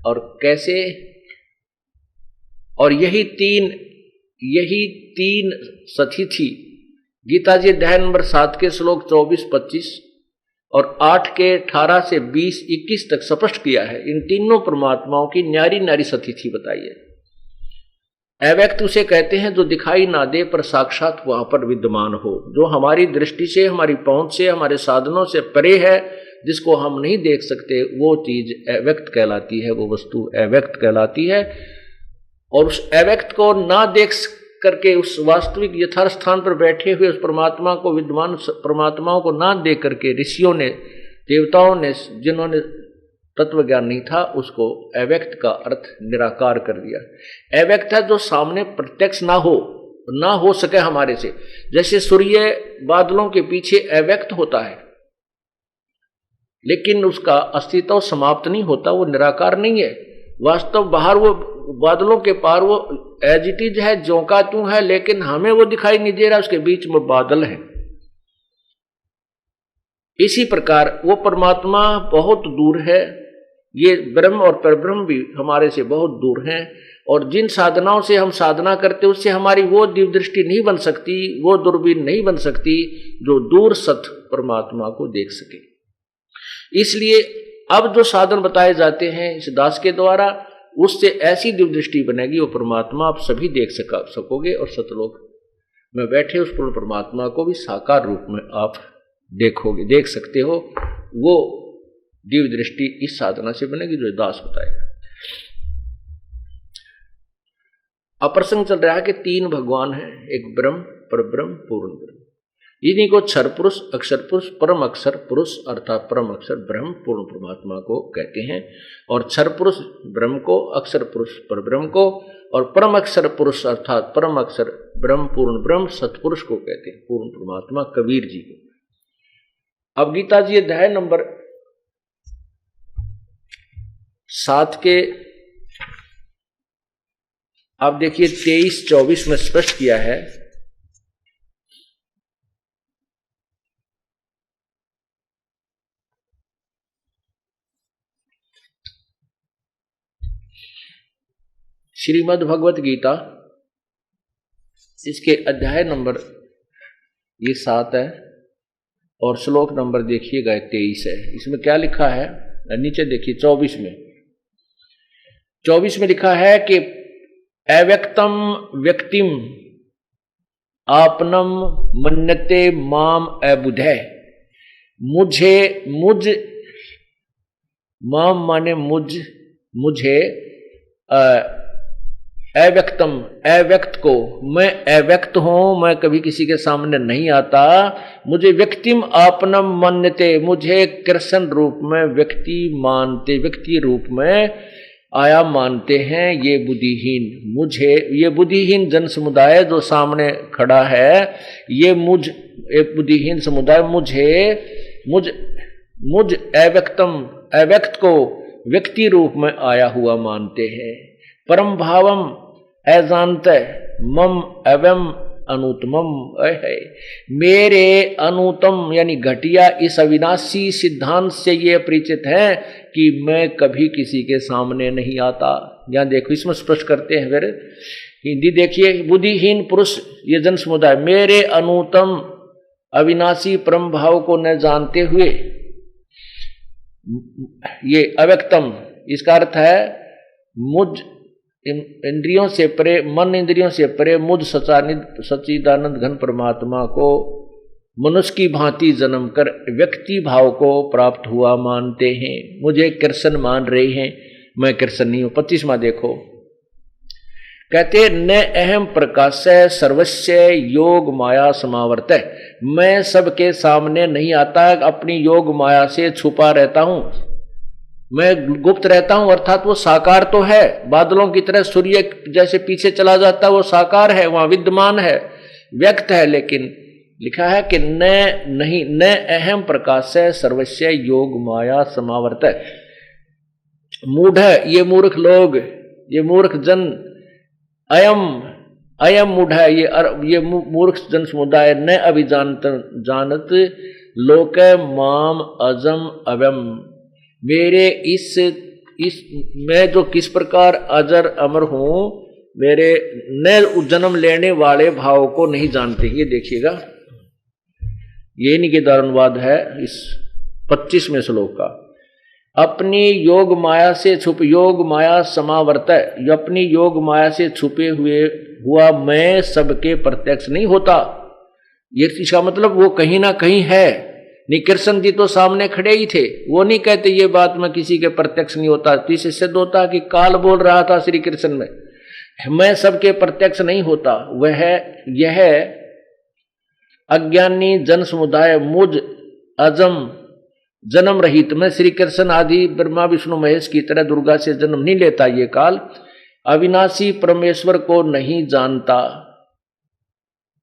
और कैसे? और यही तीन सती थी। गीता जी अध्याय नंबर 7 के श्लोक 24-25 और 8 के 18 से 20-21 तक स्पष्ट किया है। इन तीनों परमात्माओं की न्यारी न्यारी सतिथि बताई है। अव्यक्त उसे कहते हैं जो दिखाई ना दे पर साक्षात वहां पर विद्यमान हो, जो हमारी दृष्टि से, हमारी पहुंच से, हमारे साधनों से परे है, जिसको हम नहीं देख सकते, वो चीज अव्यक्त कहलाती है, वो वस्तु अव्यक्त कहलाती है। और उस अव्यक्त को ना देख करके उस वास्तविक यथार्थ स्थान पर बैठे हुए उस परमात्मा को, विद्वान परमात्माओं को ना देख करके ऋषियों ने, देवताओं ने, जिन्होंने तत्व ज्ञान नहीं था, उसको अव्यक्त का अर्थ निराकार कर दिया। अव्यक्त है जो सामने प्रत्यक्ष ना हो सके हमारे से। जैसे सूर्य बादलों के पीछे अव्यक्त होता है, लेकिन उसका अस्तित्व समाप्त नहीं होता, वो निराकार नहीं है। वास्तव बाहर वो बादलों के पार वो एज इट इज है, ज्यों का त्यों है, लेकिन हमें वो दिखाई नहीं दे रहा, उसके बीच में बादल है। इसी प्रकार वो परमात्मा बहुत दूर है, ये ब्रह्म और परब्रह्म भी हमारे से बहुत दूर हैं। और जिन साधनाओं से हम साधना करते उससे हमारी वो दिव्य दृष्टि नहीं बन सकती, वो दूरबीन नहीं बन सकती जो दूर सत परमात्मा को देख सके। इसलिए अब जो साधन बताए जाते हैं इस दास के द्वारा, उससे ऐसी दिव्य दृष्टि बनेगी, वो परमात्मा आप सभी देख सकोगे और सतलोक में बैठे उस पूर्ण परमात्मा को भी साकार रूप में आप देखोगे, देख सकते हो। वो दिव्य दृष्टि इस साधना से बनेगी जो दास बताएगा। अप्रसंग चल रहा है कि 3 भगवान हैं, एक ब्रह्म, परब्रह्म, पूर्ण ब्रह्म। इन्हीं को क्षर पुरुष, अक्षर पुरुष, परम अक्षर पुरुष अर्थात परम अक्षर ब्रह्म पूर्ण परमात्मा को कहते हैं। और क्षर पुरुष ब्रह्म को, अक्षर पुरुष परब्रह्म को, और परम अक्षर पुरुष अर्थात परम अक्षर ब्रह्म पूर्ण ब्रह्म सतपुरुष को कहते हैं, पूर्ण परमात्मा कबीर जी को। अब गीता जी अध्याय नंबर 7 के आप देखिए 23-24 में स्पष्ट किया है। श्रीमद् भगवत गीता, इसके अध्याय नंबर ये 7 है और श्लोक नंबर देखिएगा 23 है। इसमें क्या लिखा है? नीचे देखिए 24 में लिखा है कि अव्यक्तम व्यक्तिम आपनम मन्यते माम अबुधे। माम माने मुझे अव्यक्तम, अव्यक्त को, मैं अव्यक्त हूं, मैं कभी किसी के सामने नहीं आता। मुझे व्यक्तिम आपनम मन्यते, मुझे कृष्ण रूप में व्यक्ति मानते, व्यक्ति रूप में आया मानते हैं ये बुद्धिहीन। मुझे, ये बुद्धिहीन जन समुदाय जो सामने खड़ा है, ये बुद्धिहीन समुदाय मुझ अव्यक्तम, अव्यक्त को व्यक्ति रूप में आया हुआ मानते हैं। परम भावम अजानत मम एवं अनुतमम है, मेरे अनुतम यानी घटिया इस अविनाशी सिद्धांत से ये परिचित है कि मैं कभी किसी के सामने नहीं आता। यहां देखो इसमें स्पष्ट करते हैं। फिर हिंदी देखिए, बुद्धिहीन पुरुष ये जन समुदाय मेरे अनुतम अविनाशी परम भाव को न जानते हुए, ये अव्यक्तम इसका अर्थ है मुझ इंद्रियों से परे, मन इंद्रियों से परे मुझ सच्चिदानंद घन परमात्मा को मनुष्य की भांति जन्म कर व्यक्ति भाव को प्राप्त हुआ मानते हैं। मुझे कृष्ण मान रहे हैं, मैं कृष्ण नहीं हूं। 25वां देखो, कहते न अहम प्रकाशय सर्वस्य योग माया समावर्तय, मैं सबके सामने नहीं आता, अपनी योग माया से छुपा रहता हूं, मैं गुप्त रहता हूं। अर्थात वो साकार तो है, बादलों की तरह सूर्य जैसे पीछे चला जाता है वो साकार है, वहां विद्यमान है, व्यक्त है, लेकिन लिखा है कि न अहम प्रकाशय सर्वस्य योग माया समावर्तय। मूढ़, ये मूर्ख लोग, ये मूर्ख जन, अयम मूढ़ है, ये मूर्ख जन समुदाय, न अभिजानत लोक माम अजम अवम, मेरे इस मैं जो किस प्रकार अजर अमर हूं, मेरे न जन्म लेने वाले भाव को नहीं जानते। ये देखिएगा, ये निकेदार अनुवाद है इस 25वें श्लोक का। अपनी योग माया से छुप, योग माया समावर्तय, अपनी योग माया से छुपे हुआ मैं सबके प्रत्यक्ष नहीं होता। ये इसका मतलब वो कहीं ना कहीं है। निकृष्ण जी तो सामने खड़े ही थे, वो नहीं कहते ये बात मैं किसी के प्रत्यक्ष नहीं होता। तो इससे सिद्ध होता कि काल बोल रहा था श्री कृष्ण में, मैं सबके प्रत्यक्ष नहीं होता। वह यह अज्ञानी जन समुदाय मुझ अजम जन्म रहित, मैं श्री कृष्ण आदि ब्रह्मा विष्णु महेश की तरह दुर्गा से जन्म नहीं लेता। ये काल अविनाशी परमेश्वर को नहीं जानता,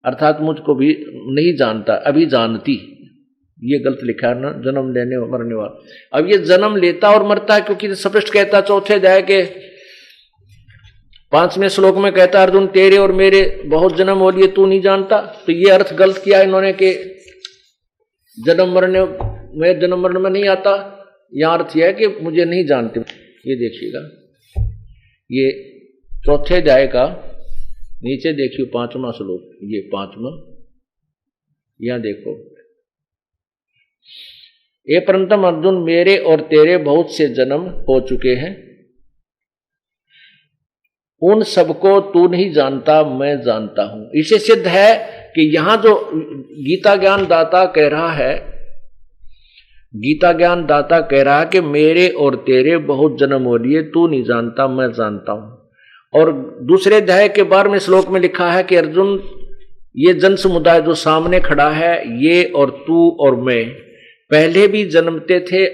अर्थात मुझको भी नहीं जानता, अभी जानती। ये गलत लिखा है ना, जन्म लेने और मरने वाला। अब ये जन्म लेता और मरता है, क्योंकि स्पष्ट कहता चौथे अध्याय के 5वें श्लोक में कहता अर्जुन तेरे और मेरे बहुत जन्म हो लिए, तू नहीं जानता। तो ये अर्थ गलत किया इन्होंने कि जन्म मरने में नहीं आता। यहां अर्थ यह है कि मुझे नहीं जानते। ये देखिएगा, ये चौथे अध्याय का नीचे देखिए 5वां श्लोक, ये 5वां, यहां देखो, ये परंतम अर्जुन मेरे और तेरे बहुत से जन्म हो चुके हैं, उन सबको तू नहीं जानता, मैं जानता हूं। इसे सिद्ध है कि यहां जो गीता ज्ञान दाता कह रहा है, गीता ज्ञान दाता कह रहा है कि मेरे और तेरे बहुत जन्म हो लिए, तू नहीं जानता, मैं जानता हूं। और दूसरे अध्याय के 12वें श्लोक में लिखा है कि अर्जुन ये जन समुदाय जो सामने खड़ा है, ये और तू और मैं पहले भी जन्मते थे,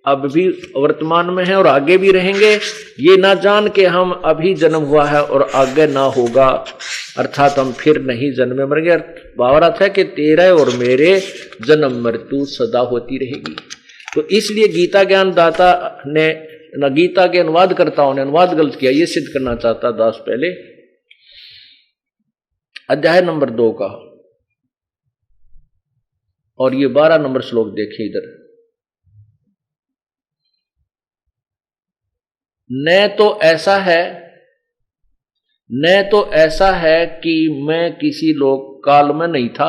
अब भी वर्तमान में है और आगे भी रहेंगे। ये ना जान के हम अभी जन्म हुआ है और आगे ना होगा, अर्थात हम फिर नहीं जन्मे मरेंगे। भावार्थ है कि तेरा और मेरे जन्म मृत्यु सदा होती रहेगी। तो इसलिए गीता ज्ञान दाता ने, गीता के अनुवादकर्ताओं ने अनुवाद गलत किया, ये सिद्ध करना चाहता दास पहले। अध्याय नंबर 2 का और ये 12 नंबर श्लोक देखिए इधर। न तो ऐसा है कि मैं किसी लोक काल में नहीं था,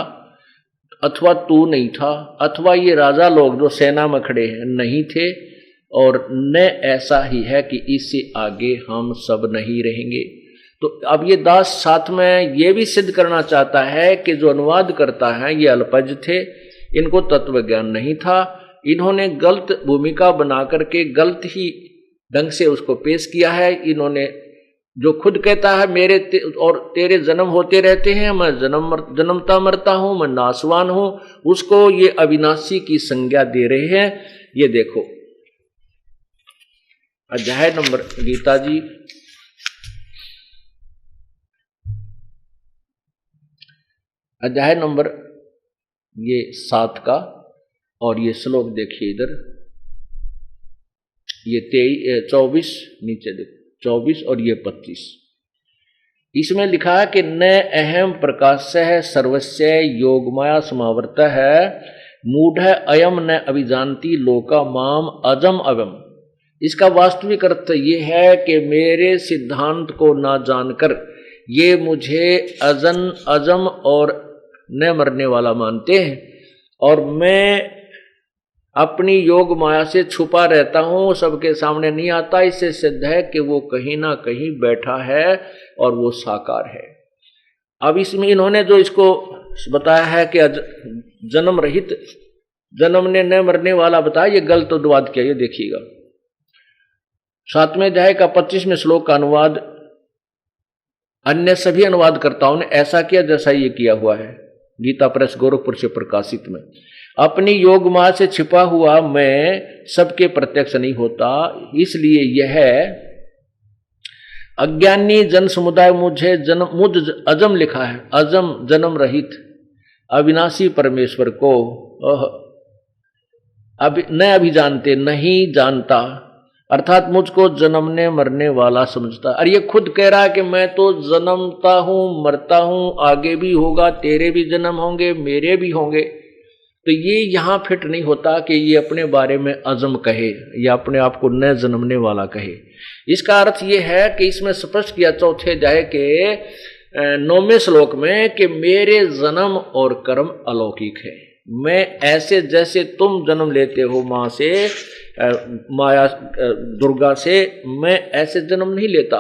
अथवा तू नहीं था, अथवा ये राजा लोग जो सेना में खड़े हैं नहीं थे, और न ऐसा ही है कि इससे आगे हम सब नहीं रहेंगे। तो अब ये दास साथ में ये भी सिद्ध करना चाहता है कि जो अनुवाद करता है ये अल्पज थे, इनको तत्व ज्ञान नहीं था, इन्होंने गलत भूमिका बना करके गलत ही ढंग से उसको पेश किया है। इन्होंने जो खुद कहता है मेरे और तेरे जन्म होते रहते हैं, मैं जन्मता मरता हूं, मैं नासवान हूं, उसको ये अविनाशी की संज्ञा दे रहे हैं। ये देखो अध्याय नंबर, गीता जी अध्याय नंबर ये 7 का और ये श्लोक देखिए इधर, ये 24 नीचे देखो, 24 और ये 25। इसमें लिखा है कि न अहम प्रकाशः सर्वस्य योगमाया समावर्त है, मूढ़ अयम न अभिजानती लोका माम अजम अवम। इसका वास्तविक अर्थ ये है कि मेरे सिद्धांत को ना जानकर ये मुझे अजम और न मरने वाला मानते हैं, और मैं अपनी योग माया से छुपा रहता हूं, सबके सामने नहीं आता। इससे सिद्ध है कि वो कहीं ना कहीं बैठा है और वो साकार है। अब इसमें इन्होंने जो इसको बताया है कि जन्म रहित, जन्म ने न मरने वाला बताया, ये गलत अनुवाद किया। ये देखिएगा 7वें अध्याय का 25वें श्लोक का अनुवाद अन्य सभी अनुवादकर्ताओं ने ऐसा किया जैसा ये किया हुआ है। गीता प्रेस गोरखपुर से प्रकाशित में, अपनी योग माया से छिपा हुआ मैं सबके प्रत्यक्ष नहीं होता, इसलिए यह अज्ञानी जन समुदाय मुझ अजम लिखा है, अजम जन्म रहित अविनाशी परमेश्वर को न अभी जानते, नहीं जानता, अर्थात मुझको जन्मने मरने वाला समझता। और ये खुद कह रहा है कि मैं तो जन्मता हूं, मरता हूं, आगे भी होगा, तेरे भी जन्म होंगे, मेरे भी होंगे। तो ये यहां फिट नहीं होता कि ये अपने बारे में अजम कहे या अपने आप को न जन्मने वाला कहे। इसका अर्थ ये है कि इसमें स्पष्ट किया चौथे अध्याय के 9वें श्लोक में कि मेरे जन्म और कर्म अलौकिक है। मैं ऐसे जैसे तुम जन्म लेते हो माँ से, माया दुर्गा से, मैं ऐसे जन्म नहीं लेता।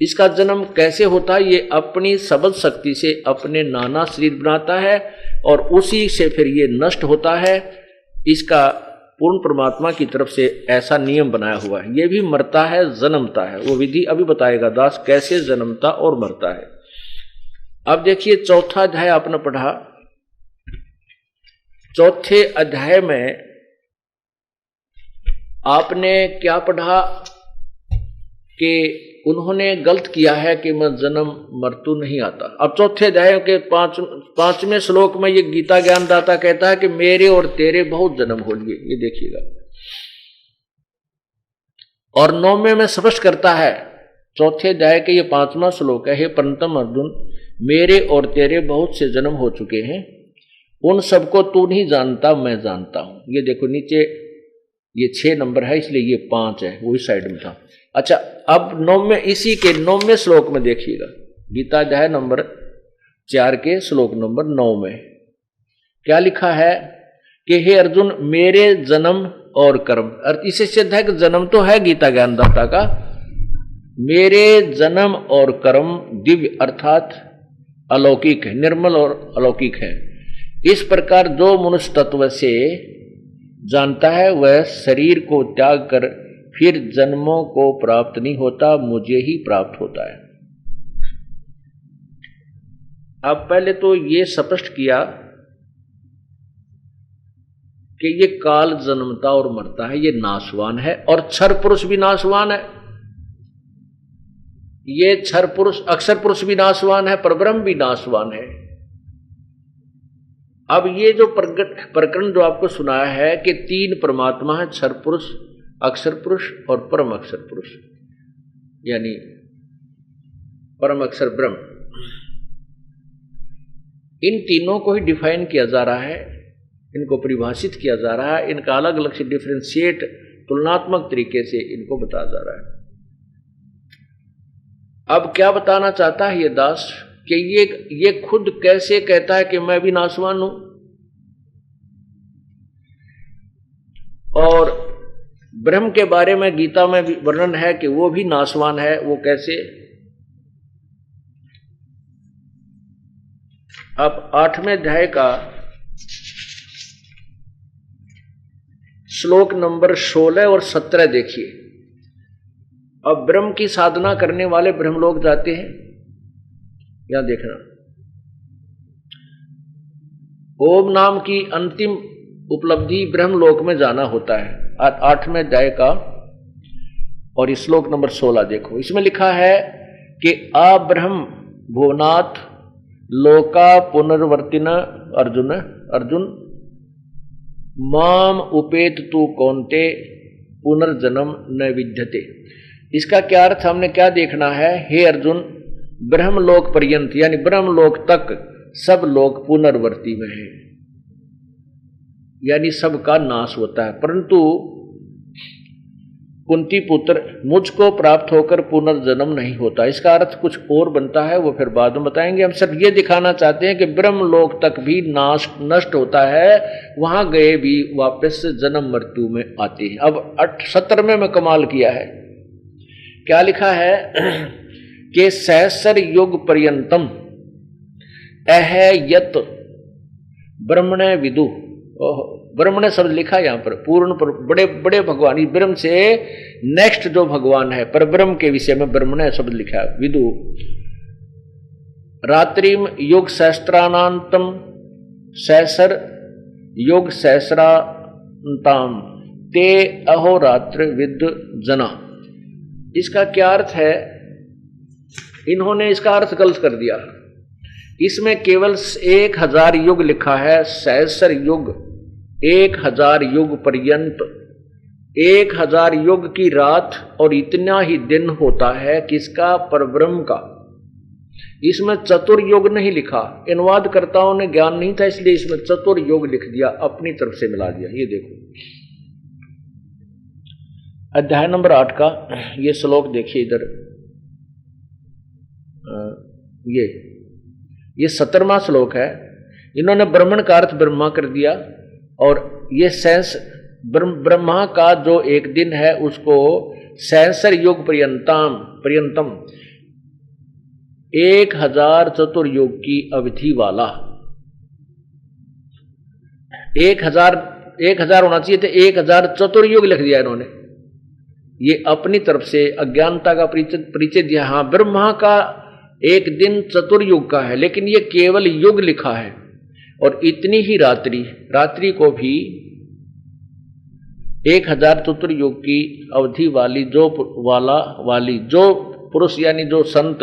इसका जन्म कैसे होता है? ये अपनी सबल शक्ति से अपने नाना शरीर बनाता है और उसी से फिर ये नष्ट होता है। इसका पूर्ण परमात्मा की तरफ से ऐसा नियम बनाया हुआ है। ये भी मरता है, जन्मता है। वो विधि अभी बताएगा दास कैसे जन्मता और मरता है। अब देखिए चौथा अध्याय आपने पढ़ा। चौथे अध्याय में आपने क्या पढ़ा कि उन्होंने गलत किया है कि मैं जन्म मृत्यु नहीं आता। अब चौथे अध्याय के पांचवें श्लोक में ये गीता ज्ञानदाता कहता है कि मेरे और तेरे बहुत जन्म हो लिए, ये देखिएगा। और 9वें में स्पष्ट करता है, चौथे अध्याय के ये 5वां श्लोक है, हे परंतम अर्जुन, मेरे और तेरे बहुत से जन्म हो चुके हैं, उन सबको तू नहीं जानता, मैं जानता हूं। ये देखो नीचे ये 6 नंबर है, इसलिए ये 5 है, वही साइड में था। अच्छा, अब 9वें इसी के 9वें श्लोक में देखिएगा, गीता अध्याय नंबर 4 के श्लोक नंबर 9 में क्या लिखा है कि हे अर्जुन, मेरे जन्म और कर्म, अर्थ इससे सिद्ध है कि जन्म तो है गीता ज्ञानदाता का, मेरे जन्म और कर्म दिव्य अर्थात अलौकिक है, निर्मल और अलौकिक है। इस प्रकार जो मनुष्य तत्व से जानता है वह शरीर को त्याग कर फिर जन्मों को प्राप्त नहीं होता, मुझे ही प्राप्त होता है। अब पहले तो ये स्पष्ट किया कि ये काल जन्मता और मरता है, ये नाशवान है, और क्षर पुरुष भी नाशवान है। ये क्षर पुरुष, अक्षर पुरुष भी नाशवान है, परब्रह्म भी नाशवान है। अब ये जो प्रकरण जो आपको सुनाया है कि 3 परमात्मा है, क्षर पुरुष, अक्षर पुरुष और परम अक्षर पुरुष, यानी परम अक्षर ब्रह्म, इन तीनों को ही डिफाइन किया जा रहा है, इनको परिभाषित किया जा रहा है, इनका अलग अलग से डिफरेंशिएट तुलनात्मक तरीके से इनको बताया जा रहा है। अब क्या बताना चाहता है ये दास कि ये खुद कैसे कहता है कि मैं भी नाशवान हूं, और ब्रह्म के बारे में गीता में भी वर्णन है कि वो भी नाशवान है। वो कैसे? अब 8वें अध्याय का श्लोक नंबर 16 और 17 देखिए। अब ब्रह्म की साधना करने वाले ब्रह्मलोक जाते हैं, यहां देखना, ओम नाम की अंतिम उपलब्धि ब्रह्मलोक में जाना होता है। 8वें अध्याय का और इस श्लोक नंबर 16 देखो, इसमें लिखा है कि अब्रह्म भुवनाथ लोका पुनर्वर्तिन अर्जुन माम उपेत तु कौन्ते पुनर्जन्म न विद्यते। इसका क्या अर्थ हमने क्या देखना है? हे अर्जुन, ब्रह्मलोक पर्यंत यानी ब्रह्मलोक तक सब लोग पुनर्वर्ती में हैं, यानी सबका नाश होता है, परंतु कुंती पुत्र मुझको प्राप्त होकर पुनर्जन्म नहीं होता। इसका अर्थ कुछ और बनता है, वो फिर बाद में बताएंगे। हम सब ये दिखाना चाहते हैं कि ब्रह्मलोक तक भी नाश नष्ट होता है, वहां गए भी वापस जन्म मृत्यु में आते हैं। अब 17वें में कमाल किया है, क्या लिखा है कि सहस्र युग पर्यंतम अहयत ब्रह्मणे विदु। ब्रह्मणे शब्द लिखा यहां पर पूर्ण पर, बड़े बड़े भगवान, इस ब्रह्म से नेक्स्ट जो भगवान है पर ब्रह्म के विषय में ब्रह्मणे शब्द लिखा है, विदु रात्रिम युग सहस्त्रानांतम सहस्र युग सहस्रांताम ते अहोरात्र विद जना। इसका क्या अर्थ है? इन्होंने इसका अर्थ गलत कर दिया। इसमें केवल 1000 युग लिखा है, सहस्र युग 1000 युग पर्यंत, 1000 युग की रात और इतना ही दिन होता है किसका? परब्रह्म का। इसमें चतुर्युग नहीं लिखा, अनुवादकर्ताओं ने ज्ञान नहीं था इसलिए इसमें चतुर्युग लिख दिया, अपनी तरफ से मिला दिया। ये देखो अध्याय नंबर 8 का ये श्लोक देखिए इधर, ये 17वां श्लोक है। इन्होंने ब्राह्मण का अर्थ ब्रह्मा कर दिया और ये ब्रह्मा का जो एक दिन है उसको सहस्र युग पर्यंतम 1000 चतुर्युग की अवधि वाला। 1000 होना चाहिए थे, 1000 चतुर्युग लिख दिया इन्होंने। ये अपनी तरफ से अज्ञानता का परिचय दिया। हाँ, ब्रह्मा का एक दिन चतुर्युग का है, लेकिन ये केवल युग लिखा है। और इतनी ही रात्रि को भी 1000 चतुर्युग की अवधि वाली जो पुरुष यानी जो संत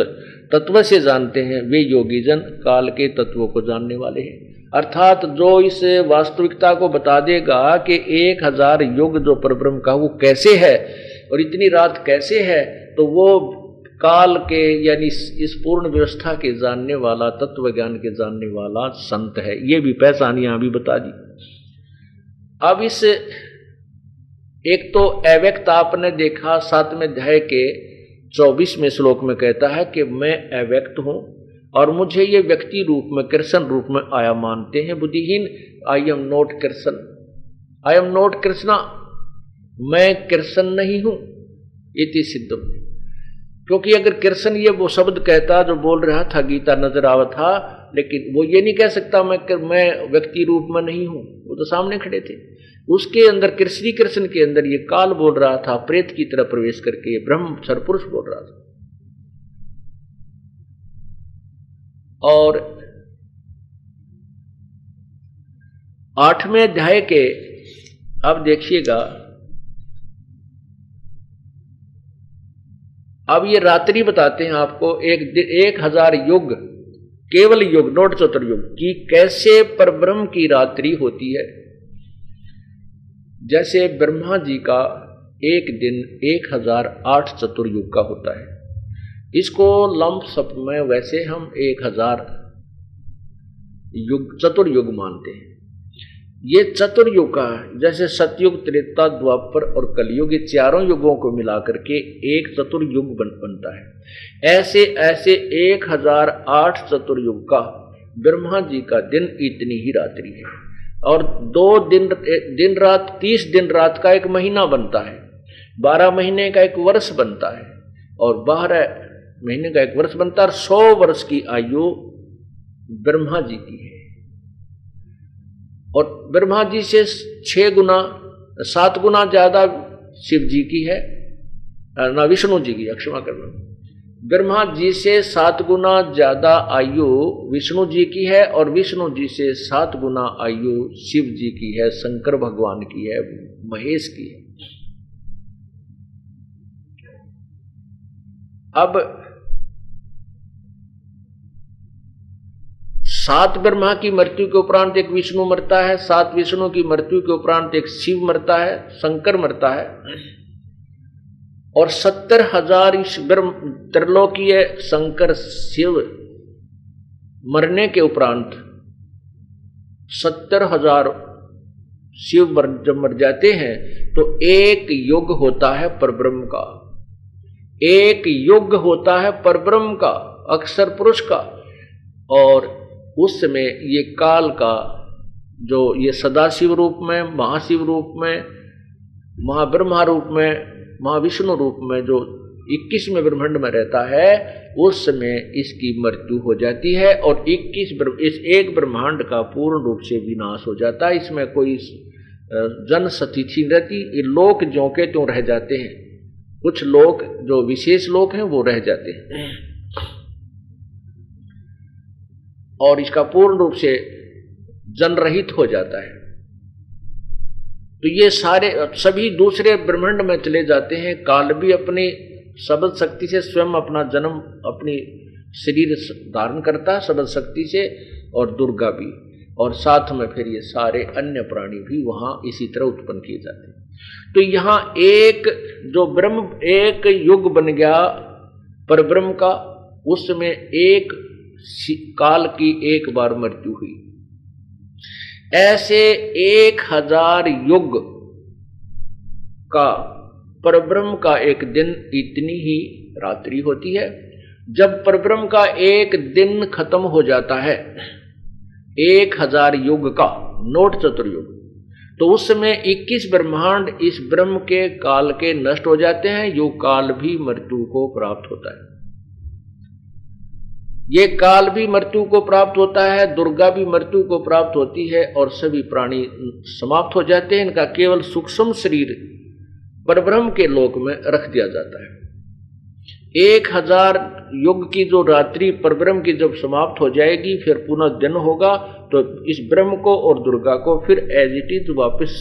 तत्व से जानते हैं वे योगीजन काल के तत्वों को जानने वाले हैं। अर्थात जो इस वास्तविकता को बता देगा कि 1000 युग जो परब्रह्म का वो कैसे है और इतनी रात कैसे है, तो वो काल के यानी इस पूर्ण व्यवस्था के जानने वाला, तत्व ज्ञान के जानने वाला संत है। ये भी पहचान यहां भी बता दी। अब इस एक तो अव्यक्त आपने देखा 7वें अध्याय के 24वें श्लोक में कहता है कि मैं अव्यक्त हूं और मुझे ये व्यक्ति रूप में कृष्ण रूप में आया मानते हैं बुद्धिहीन। I am not Krishna, I am not Krishna, मैं कृष्ण नहीं हूं। इति सिद्धम, क्योंकि अगर कृष्ण ये वो शब्द कहता जो बोल रहा था गीता नजर आवा था, लेकिन वो ये नहीं कह सकता मैं व्यक्ति रूप में नहीं हूं, वो तो सामने खड़े थे। उसके अंदर श्री कृष्ण के अंदर ये काल बोल रहा था, प्रेत की तरह प्रवेश करके ब्रह्म सरपुरुष बोल रहा था। और 8वें अध्याय के अब देखिएगा, अब ये रात्रि बताते हैं आपको 1000 युग, केवल युग नोट चतुर्युग की कैसे परब्रह्म की रात्रि होती है। जैसे ब्रह्मा जी का एक दिन 1008 चतुर्युग का होता है, इसको लंप सप में वैसे हम 1000 युग चतुर्युग मानते हैं। ये चतुर्युग का जैसे सतयुग, त्रेता, द्वापर और कलयुग, ये चारों युगों को मिलाकर के एक चतुर्युग बनता है। ऐसे 1008 चतुर्युग का ब्रह्मा जी का दिन इतनी ही रात्रि है। और 2 दिन रात 30 दिन रात का एक महीना बनता है, 12 महीने का एक वर्ष बनता है और 12 महीने का एक वर्ष बनता है। 100 वर्ष की आयु ब्रह्मा जी की है और ब्रह्मा जी से 7 गुना ज्यादा शिव जी की है, ना विष्णु जी की, क्षमा करना। ब्रह्मा जी से 7 गुना ज्यादा आयु विष्णु जी की है और विष्णु जी से 7 गुना आयु शिव जी की है, शंकर भगवान की है, महेश की है। अब 7 ब्रह्मा की मृत्यु के उपरांत एक विष्णु मरता है, 7 विष्णु की मृत्यु के उपरांत एक शिव मरता है, शंकर मरता है। और 70,000 त्रिलोकीय शंकर शिव मरने के उपरांत 70,000 शिव जब मर जाते हैं तो एक युग होता है परब्रह्म का, एक युग होता है परब्रह्म का, अक्षर पुरुष का। और उस समय ये काल का जो ये सदाशिव रूप में, महाशिव रूप में, महाब्रह्मा रूप में, महाविष्णु रूप में जो 21वें ब्रह्मांड में रहता है, उस समय इसकी मृत्यु हो जाती है और इस एक ब्रह्मांड का पूर्ण रूप से विनाश हो जाता है। इसमें कोई जन स्थिति नहीं रहती, ये लोक ज्यों के त्यों रह जाते हैं। कुछ लोग जो विशेष लोग हैं वो रह जाते हैं। और इसका पूर्ण रूप से जन रहित हो जाता है। तो ये सारे सभी दूसरे ब्रह्मांड में चले जाते हैं। काल भी अपनी शब्द शक्ति से स्वयं अपना जन्म अपनी शरीर धारण करता है शब्द शक्ति से, और दुर्गा भी, और साथ में फिर ये सारे अन्य प्राणी भी वहां इसी तरह उत्पन्न किए जाते हैं। तो यहाँ एक जो ब्रह्म एक युग बन गया पर ब्रह्म का, उसमें एक काल की एक बार मृत्यु हुई। ऐसे 1000 युग का परब्रह्म का एक दिन इतनी ही रात्रि होती है। जब परब्रह्म का एक दिन खत्म हो जाता है 1000 युग का, नोट चतुर्युग, तो उस समय 21 ब्रह्मांड इस ब्रह्म के काल के नष्ट हो जाते हैं। यो काल भी मृत्यु को प्राप्त होता है। ये काल भी मृत्यु को प्राप्त होता है, दुर्गा भी मृत्यु को प्राप्त होती है, और सभी प्राणी समाप्त हो जाते हैं। इनका केवल सूक्ष्म शरीर परब्रह्म के लोक में रख दिया जाता है। 1000 युग की जो रात्रि परब्रह्म की जब समाप्त हो जाएगी, फिर पुनः दिन होगा, तो इस ब्रह्म को और दुर्गा को फिर एज इट इज वापिस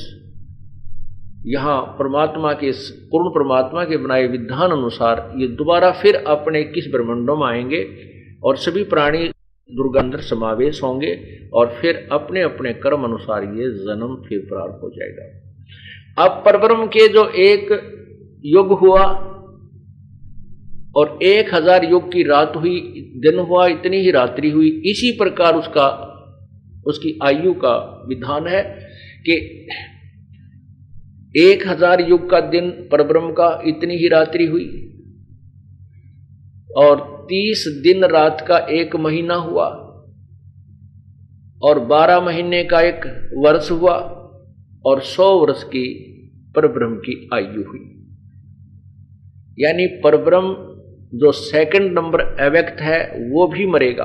यहाँ परमात्मा के पूर्ण परमात्मा के बनाए विधान अनुसार ये दोबारा फिर अपने 21 ब्रह्मांडों में आएंगे, और सभी प्राणी दुर्गा अंदर समावेश होंगे, और फिर अपने अपने कर्म अनुसार ये जन्म फिर प्रारंभ हो जाएगा। अब परब्रह्म के जो एक युग हुआ और 1000 युग की रात हुई, दिन हुआ, इतनी ही रात्रि हुई। इसी प्रकार उसकी आयु का विधान है कि 1000 युग का दिन परब्रह्म का, इतनी ही रात्रि हुई, और 30 दिन रात का एक महीना हुआ, और 12 महीने का एक वर्ष हुआ, और 100 वर्ष की परब्रह्म की आयु हुई। यानी परब्रह्म जो सेकंड नंबर अव्यक्त है वो भी मरेगा,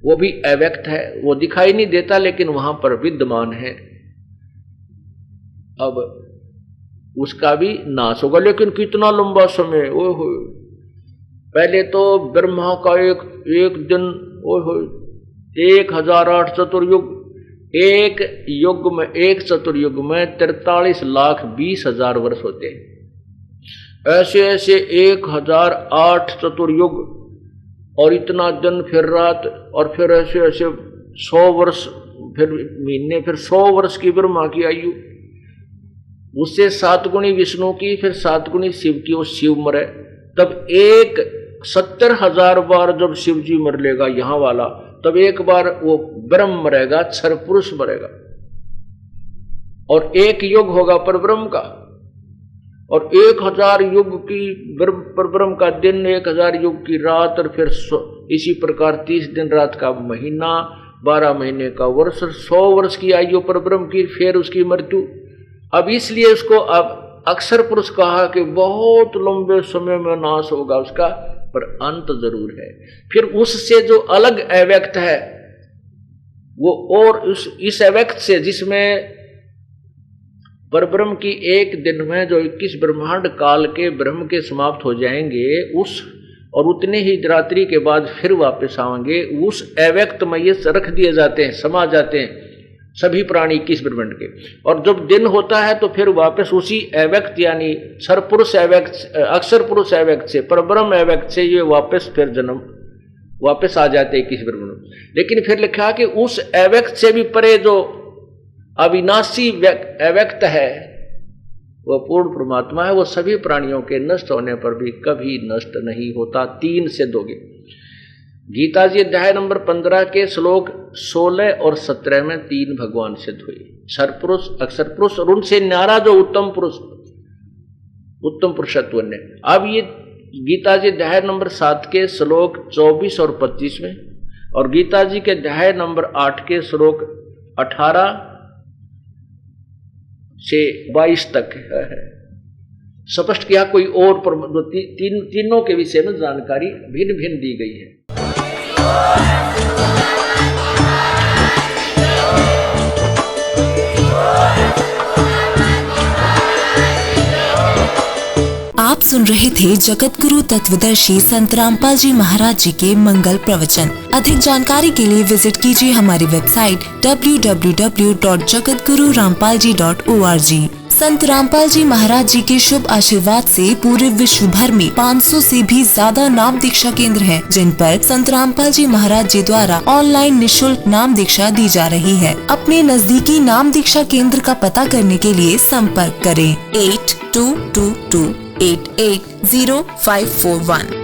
वो भी अव्यक्त है, वो दिखाई नहीं देता लेकिन वहां पर विद्यमान है। अब उसका भी नाश होगा, लेकिन कितना लंबा समय, ओहो। पहले तो ब्रह्मा का एक दिन, ओहो, 1008 चतुर्युग, एक युग में, एक चतुर्युग में 43,20,000 वर्ष होते हैं। ऐसे ऐसे 1008 चतुर्युग, और इतना दिन, फिर रात, और फिर ऐसे ऐसे 100 वर्ष, फिर महीने, फिर 100 वर्ष की ब्रह्मा की आयु, उससे 7 गुणी विष्णु की, फिर 7 गुणी शिव की, वो शिव मरे। तब 70,000 बार जब शिव जी मर लेगा यहां वाला, तब एक बार वो ब्रह्म मरेगा, क्षर पुरुष मरेगा, और एक युग होगा परब्रह्म का। और 1000 युग की परब्रह्म का दिन, 1000 युग की रात, और फिर इसी प्रकार 30 दिन रात का महीना, 12 महीने का वर्ष, 100 वर्ष की आयु परब्रह्म की, फिर उसकी मृत्यु। अब इसलिए उसको अब अक्षर पुरुष कहा कि बहुत लंबे समय में नाश होगा उसका, पर अंत जरूर है। फिर उससे जो अलग अव्यक्त है वो, और इस अव्यक्त से जिसमें परब्रह्म की एक दिन में जो 21 ब्रह्मांड काल के ब्रह्म के समाप्त हो जाएंगे, उस और उतने ही रात्रि के बाद फिर वापस आएंगे, उस अव्यक्त में ये रख दिए जाते हैं, समा जाते हैं सभी प्राणी 21 ब्रह्मांड के। और जब दिन होता है तो फिर वापस उसी अव्यक्त यानी क्षर पुरुष अव्यक्त, अक्षर पुरुष अव्यक्त से, परब्रह्म अव्यक्त से ये वापस फिर जन्म वापस आ जाते हैं 21 ब्रह्मांड। लेकिन फिर लिखा कि उस अव्यक्त से भी परे जो अविनाशी अव्यक्त है वो पूर्ण परमात्मा है, वो सभी प्राणियों के नष्ट होने पर भी कभी नष्ट नहीं होता। 3 से दोगे। गीता जी अध्याय नंबर 15 के श्लोक 16 और 17 में 3 भगवान सिद्ध हुए, क्षर पुरुष, अक्षर पुरुष, और उनसे न्यारा जो उत्तम पुरुष, उत्तम पुरुषत्व ने। अब ये गीता जी अध्याय नंबर 7 के श्लोक 24 और 25 में, और गीता जी के अध्याय नंबर 8 के श्लोक 18 से 22 तक है स्पष्ट किया। कोई और तीनों के विषय में जानकारी भिन्न भिन्न दी गई है। आप आप सुन रहे थे जगत गुरु तत्वदर्शी संत रामपाल जी महाराज जी के मंगल प्रवचन। अधिक जानकारी के लिए विजिट कीजिए हमारी वेबसाइट www.jagatgururampalji.org। संत रामपाल जी महाराज जी के शुभ आशीर्वाद से पूरे विश्व भर में 500 से भी ज्यादा नाम दीक्षा केंद्र हैं, जिन पर संत रामपाल जी महाराज जी द्वारा ऑनलाइन निशुल्क नाम दीक्षा दी जा रही है। अपने नजदीकी नाम दीक्षा केंद्र का पता करने के लिए संपर्क करें 8222880541।